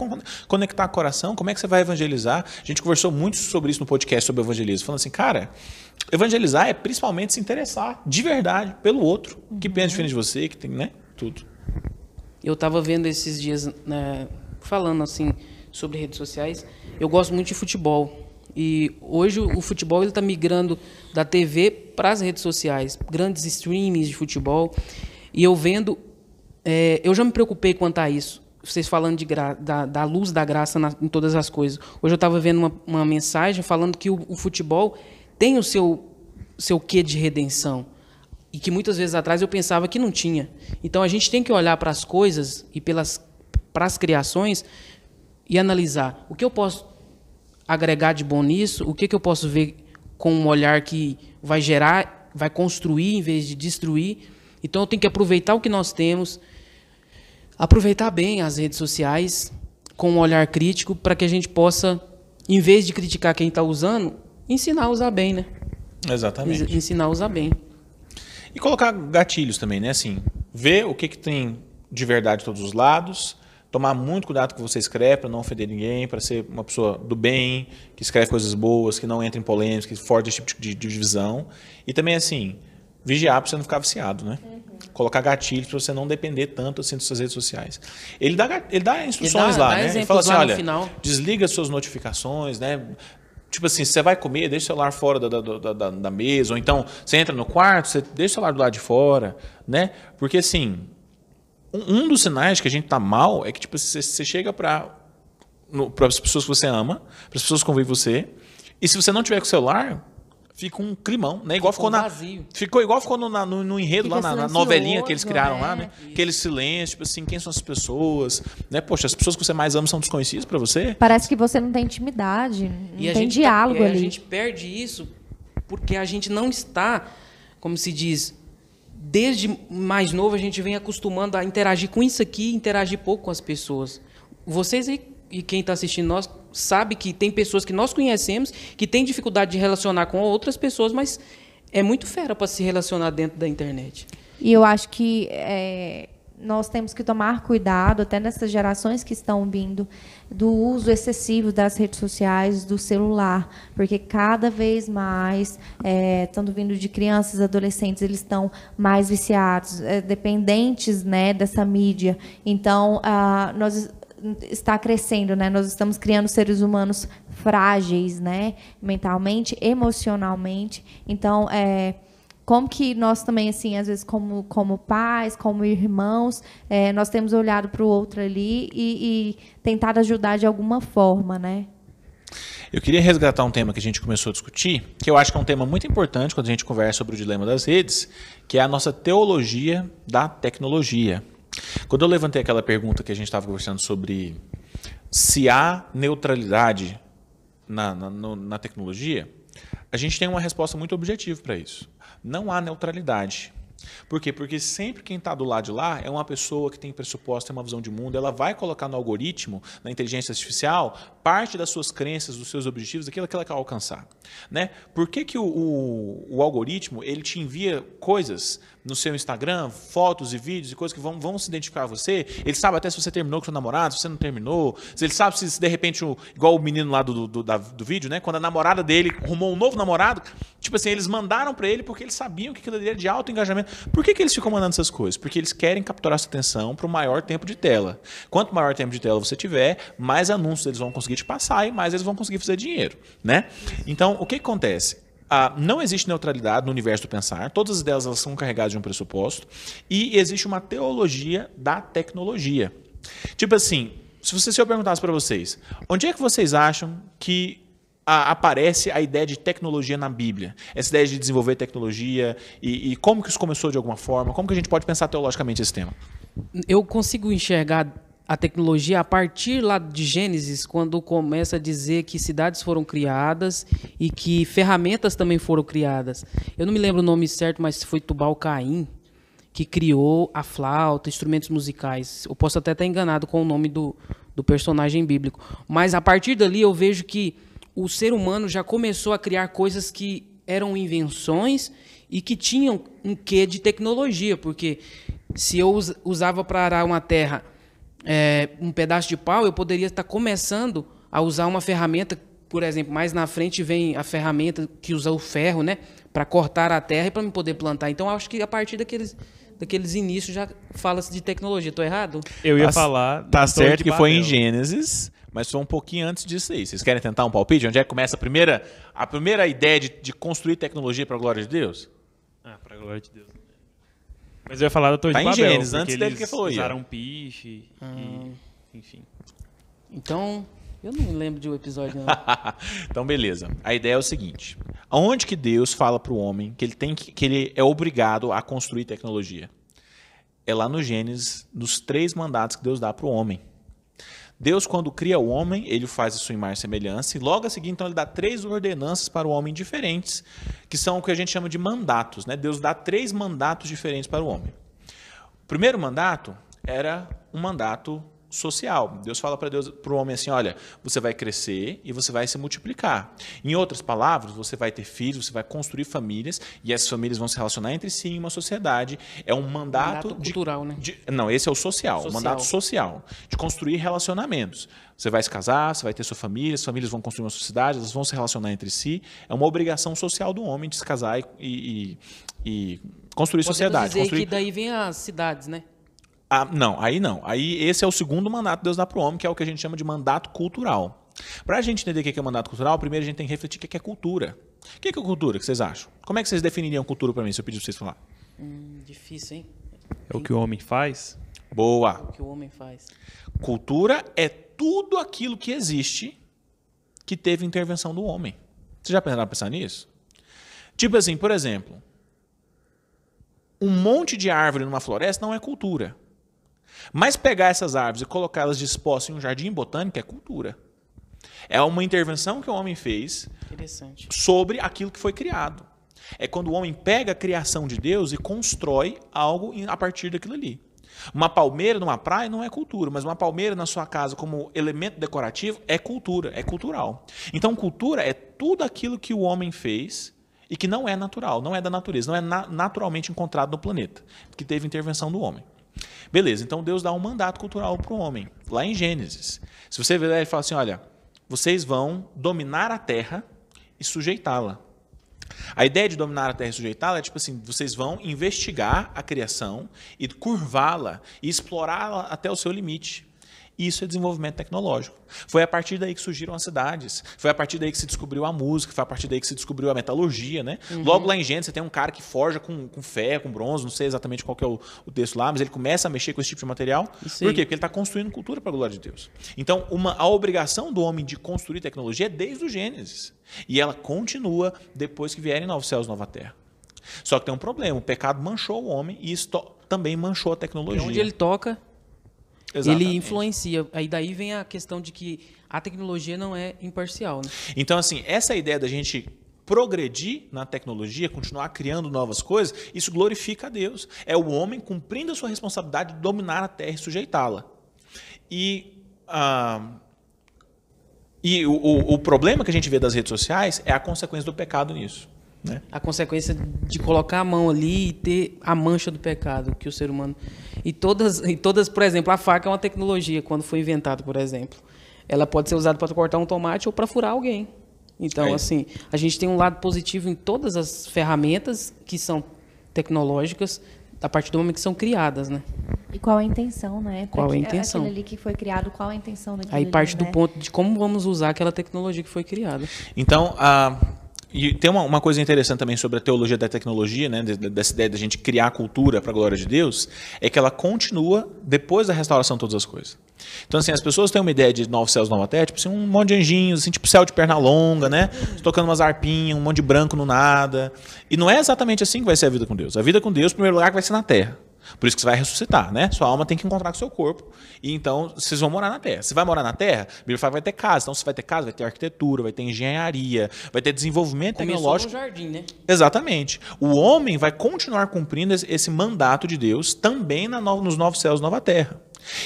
conectar o coração? Como é que você vai evangelizar? A gente conversou muito sobre isso no podcast sobre evangelismo, falando assim, cara, evangelizar é principalmente se interessar de verdade pelo outro, que pensa diferente de você, que tem, né, tudo. Eu estava vendo esses dias, né, falando assim sobre redes sociais, eu gosto muito de futebol. E hoje o futebol está migrando da TV para as redes sociais, grandes streamings de futebol. E eu vendo, eu já me preocupei quanto a isso. Vocês falando da luz da graça em todas as coisas. Hoje eu estava vendo uma mensagem falando que o futebol tem o seu quê de redenção. E que muitas vezes atrás eu pensava que não tinha. Então a gente tem que olhar para as coisas e para as criações e analisar o que eu posso agregar de bom nisso? O que eu posso ver com um olhar que vai gerar, vai construir em vez de destruir? Então eu tenho que aproveitar o que nós temos, aproveitar bem as redes sociais com um olhar crítico para que a gente possa, em vez de criticar quem está usando, ensinar a usar bem, né? Exatamente. Ensinar a usar bem. E colocar gatilhos também, né? Assim, ver o que tem de verdade de todos os lados, tomar muito cuidado com o que você escreve para não ofender ninguém, para ser uma pessoa do bem, que escreve coisas boas, que não entra em polêmicas, que foge desse tipo de divisão. E também, assim, vigiar para você não ficar viciado, né? Colocar gatilhos para você não depender tanto assim das suas redes sociais. Ele dá instruções lá, né? Ele fala assim, olha, desliga as suas notificações, né? Tipo assim, se você vai comer, deixa o celular fora da mesa, ou então você entra no quarto, você deixa o celular do lado de fora, né? Porque assim, um dos sinais que a gente tá mal é que tipo, você chega para as pessoas que você ama, para as pessoas que convivem com você, e se você não tiver com o celular, fica um climão, né? Ficou igual ficou no enredo, fica lá na novelinha que eles criaram, lá, né? Isso. Aquele silêncio, tipo assim, quem são as pessoas, né? Poxa, as pessoas que você mais ama são desconhecidas para você. Parece que você não tem intimidade, não tem diálogo ali. A gente perde isso porque a gente não está, como se diz, desde mais novo a gente vem acostumando a interagir com isso aqui, interagir pouco com as pessoas. Vocês aí e quem está assistindo nós sabe que tem pessoas que nós conhecemos que têm dificuldade de relacionar com outras pessoas, mas é muito fera para se relacionar dentro da internet. E eu acho que nós temos que tomar cuidado, até nessas gerações que estão vindo, do uso excessivo das redes sociais, do celular, porque cada vez mais, estando vindo de crianças, adolescentes, eles estão mais viciados, dependentes, né, dessa mídia. Então, está crescendo, né? Nós estamos criando seres humanos frágeis, né? Mentalmente, emocionalmente. Então, como que nós também, assim, às vezes, como pais, como irmãos, nós temos olhado para o outro ali e tentado ajudar de alguma forma, né? Eu queria resgatar um tema que a gente começou a discutir, que eu acho que é um tema muito importante quando a gente conversa sobre o dilema das redes, que é a nossa teologia da tecnologia. Quando eu levantei aquela pergunta que a gente estava conversando sobre se há neutralidade na tecnologia, a gente tem uma resposta muito objetiva para isso. Não há neutralidade. Por quê? Porque sempre quem está do lado de lá é uma pessoa que tem pressuposto, tem uma visão de mundo, ela vai colocar no algoritmo, na inteligência artificial, parte das suas crenças, dos seus objetivos, daquilo que ela quer alcançar. Né? Por que o algoritmo ele te envia coisas no seu Instagram, fotos e vídeos e coisas que vão se identificar a você? Ele sabe até se você terminou com seu namorado, se você não terminou. Ele sabe se de repente, igual o menino lá do vídeo, né? Quando a namorada dele arrumou um novo namorado, tipo assim, eles mandaram para ele porque eles sabiam que aquilo ali era de alto engajamento. Por que eles ficam mandando essas coisas? Porque eles querem capturar sua atenção para o maior tempo de tela. Quanto maior tempo de tela você tiver, mais anúncios eles vão conseguir te passar e mais eles vão conseguir fazer dinheiro, né? Então, o que acontece? Não existe neutralidade no universo do pensar, todas as ideias elas são carregadas de um pressuposto e existe uma teologia da tecnologia. Tipo assim, se eu perguntasse para vocês, onde é que vocês acham que aparece a ideia de tecnologia na Bíblia? Essa ideia de desenvolver tecnologia e como que isso começou de alguma forma? Como que a gente pode pensar teologicamente esse tema? Eu consigo enxergar a tecnologia a partir lá de Gênesis, quando começa a dizer que cidades foram criadas e que ferramentas também foram criadas. Eu não me lembro o nome certo, mas foi Tubal-Caim que criou a flauta, instrumentos musicais. Eu posso até estar enganado com o nome do personagem bíblico. Mas a partir dali eu vejo que o ser humano já começou a criar coisas que eram invenções e que tinham um quê de tecnologia, porque se eu usava para arar uma terra um pedaço de pau, eu poderia estar começando a usar uma ferramenta, por exemplo, mais na frente vem a ferramenta que usa o ferro, né, para cortar a terra e para me poder plantar. Então, acho que a partir daqueles inícios já fala-se de tecnologia. Estou errado? Eu ia falar... Tá certo que foi em Gênesis, mas foi um pouquinho antes disso aí. Vocês querem tentar um palpite? Onde é que começa a primeira ideia de construir tecnologia para a glória de Deus? Para a glória de Deus. Mas eu ia falar da Torre de Babel. Tá em Gênesis, antes dele que falou aí. Eles usaram piche, enfim. Então, eu não me lembro de um episódio, não. Então, beleza. A ideia é o seguinte. Aonde que Deus fala para o homem que ele é obrigado a construir tecnologia? É lá no Gênesis, nos 3 mandatos que Deus dá para o homem. Deus, quando cria o homem, ele o faz a sua imagem e semelhança, e logo a seguir, então, ele dá 3 ordenanças para o homem diferentes, que são o que a gente chama de mandatos, né? Deus dá 3 mandatos diferentes para o homem. O primeiro mandato era um mandato social. Deus fala para o homem assim, olha, você vai crescer e você vai se multiplicar. Em outras palavras, você vai ter filhos, você vai construir famílias e essas famílias vão se relacionar entre si em uma sociedade. É um mandato cultural, né? Não, esse é o social, o mandato social, de construir relacionamentos. Você vai se casar, você vai ter sua família, as famílias vão construir uma sociedade, elas vão se relacionar entre si. É uma obrigação social do homem de se casar e construir sociedade. Podemos dizer que daí vem as cidades, né? Não. Aí esse é o segundo mandato que Deus dá para o homem, que é o que a gente chama de mandato cultural. Para a gente entender o que é mandato cultural, primeiro a gente tem que refletir o que é cultura. O que é cultura, que vocês acham? Como é que vocês definiriam cultura para mim, se eu pedir para vocês falar? Difícil, hein? É o que o homem faz? Boa. O que o homem faz. Cultura é tudo aquilo que existe que teve intervenção do homem. Vocês já pensaram pensar nisso? Tipo assim, por exemplo, um monte de árvore numa floresta não é cultura. Mas pegar essas árvores e colocá-las dispostas em um jardim botânico é cultura. É uma intervenção que o homem fez sobre aquilo que foi criado. É quando o homem pega a criação de Deus e constrói algo a partir daquilo ali. Uma palmeira numa praia não é cultura, mas uma palmeira na sua casa como elemento decorativo é cultura, é cultural. Então, cultura é tudo aquilo que o homem fez e que não é natural, não é da natureza, não é naturalmente encontrado no planeta, que teve intervenção do homem. Beleza, então Deus dá um mandato cultural para o homem, lá em Gênesis. Se você ver, ele fala assim, olha, vocês vão dominar a terra e sujeitá-la. A ideia de dominar a terra e sujeitá-la é tipo assim, vocês vão investigar a criação e curvá-la e explorá-la até o seu limite. Isso é desenvolvimento tecnológico. Foi a partir daí que surgiram as cidades. Foi a partir daí que se descobriu a música. Foi a partir daí que se descobriu a metalurgia, né? Logo lá em Gênesis, você tem um cara que forja com ferro, com bronze, não sei exatamente qual que é o texto lá, mas ele começa a mexer com esse tipo de material. Por quê? Porque ele está construindo cultura para a glória de Deus. Então, a obrigação do homem de construir tecnologia é desde o Gênesis. E ela continua depois que vierem novos céus e nova terra. Só que tem um problema. O pecado manchou o homem e isso também manchou a tecnologia. E onde ele toca... Exatamente. Ele influencia. Aí daí vem a questão de que a tecnologia não é imparcial, né? Então, assim, essa ideia da gente progredir na tecnologia, continuar criando novas coisas, isso glorifica a Deus. É o homem cumprindo a sua responsabilidade de dominar a terra e sujeitá-la. E o problema que a gente vê das redes sociais é a consequência do pecado nisso. Né? A consequência de colocar a mão ali e ter a mancha do pecado que o ser humano... E todas, por exemplo, a faca é uma tecnologia, quando foi inventada, por exemplo. Ela pode ser usada para cortar um tomate ou para furar alguém. Então, assim, a gente tem um lado positivo em todas as ferramentas que são tecnológicas, a partir do momento que são criadas, né? E qual a intenção, né? Qual a intenção? Aquilo ali que foi criado, qual a intenção daquilo Aí parte ali, do ponto de como vamos usar aquela tecnologia que foi criada. Então, e tem uma coisa interessante também sobre a teologia da tecnologia, né, dessa ideia de a gente criar cultura para a glória de Deus, é que ela continua depois da restauração de todas as coisas. Então, assim, as pessoas têm uma ideia de novos céus, nova terra, tipo assim, um monte de anjinhos, assim, tipo céu de perna longa, né, tocando umas harpinhas, um monte de branco no nada. E não é exatamente assim que vai ser a vida com Deus. A vida com Deus, em primeiro lugar, vai ser na terra. Por isso que você vai ressuscitar, né? Sua alma tem que encontrar com o seu corpo. E então, vocês vão morar na terra. Você vai morar na terra, a Bíblia fala que vai ter casa. Então, se vai ter casa, vai ter arquitetura, vai ter engenharia, vai ter desenvolvimento tecnológico. Começou no jardim, né? Exatamente. O homem vai continuar cumprindo esse mandato de Deus também nos novos céus e nova terra.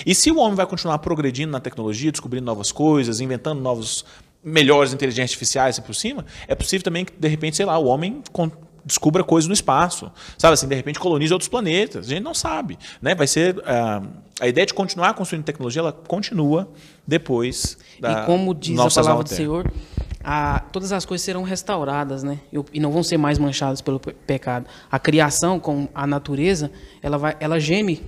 E se o homem vai continuar progredindo na tecnologia, descobrindo novas coisas, inventando melhores inteligências artificiais assim por cima, é possível também que, de repente, sei lá, o homem descubra coisas no espaço, sabe assim, de repente colonize outros planetas, a gente não sabe, né? Vai ser a ideia de continuar construindo tecnologia, ela continua depois da e como diz a palavra do Senhor, todas as coisas serão restauradas, né? E não vão ser mais manchadas pelo pecado. A criação, com a natureza, ela geme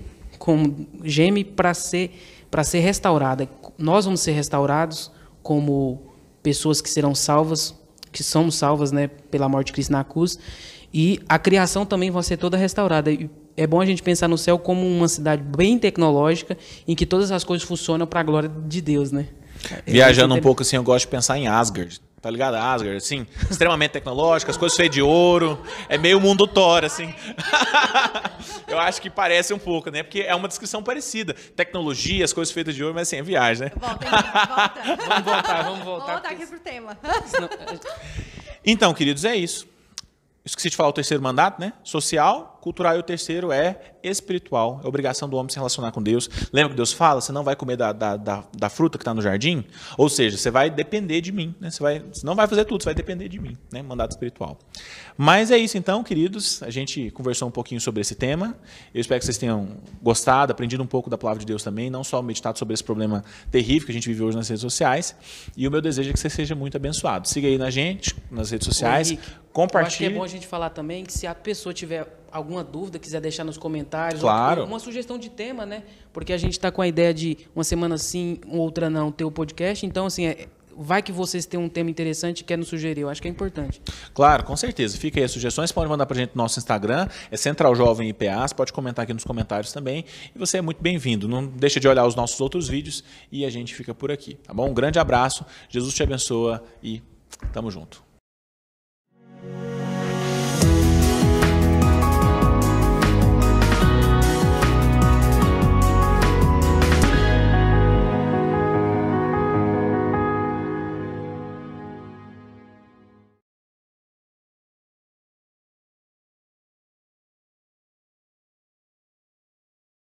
para ser restaurada. Nós vamos ser restaurados como pessoas que serão salvas, que somos salvas, né, pela morte de Cristo na cruz, e a criação também vai ser toda restaurada. E é bom a gente pensar no céu como uma cidade bem tecnológica, em que todas as coisas funcionam para a glória de Deus, né? Viajando um pouco assim, eu gosto de pensar em Asgard. tá ligado? Asgard, assim, extremamente tecnológica, as coisas feitas de ouro, é meio mundo Thor, assim. Eu acho que parece um pouco, né? Porque é uma descrição parecida. Tecnologia, as coisas feitas de ouro, mas assim, é viagem, né? Volta, volta. Vamos voltar. Volta aqui pro tema. Senão- Então, queridos, é isso. Esqueci de falar o terceiro mandato, né? Social, cultural, e o terceiro é espiritual. É obrigação do homem se relacionar com Deus. Lembra que Deus fala? Você não vai comer da fruta que está no jardim? Ou seja, você vai depender de mim. Né? Você não vai fazer tudo, você vai depender de mim. Né? Mandato espiritual. Mas é isso então, queridos. A gente conversou um pouquinho sobre esse tema. Eu espero que vocês tenham gostado, aprendido um pouco da palavra de Deus também, não só meditado sobre esse problema terrível que a gente vive hoje nas redes sociais. E o meu desejo é que você seja muito abençoado. Siga aí na gente, nas redes sociais. Ô, Henrique, Compartilhe. Eu acho que é bom a gente falar também que se a pessoa tiver alguma dúvida, quiser deixar nos comentários, Claro. ou uma sugestão de tema, né? Porque a gente está com a ideia de uma semana sim, outra não, ter o podcast. Então, assim, vai que vocês têm um tema interessante e querem nos sugerir. Eu acho que é importante. Claro, com certeza. Fica aí as sugestões, pode mandar pra gente no nosso Instagram, é Central Jovem IPA, você pode comentar aqui nos comentários também. E você é muito bem-vindo. Não deixa de olhar os nossos outros vídeos e a gente fica por aqui, tá bom? Um grande abraço, Jesus te abençoa e tamo junto.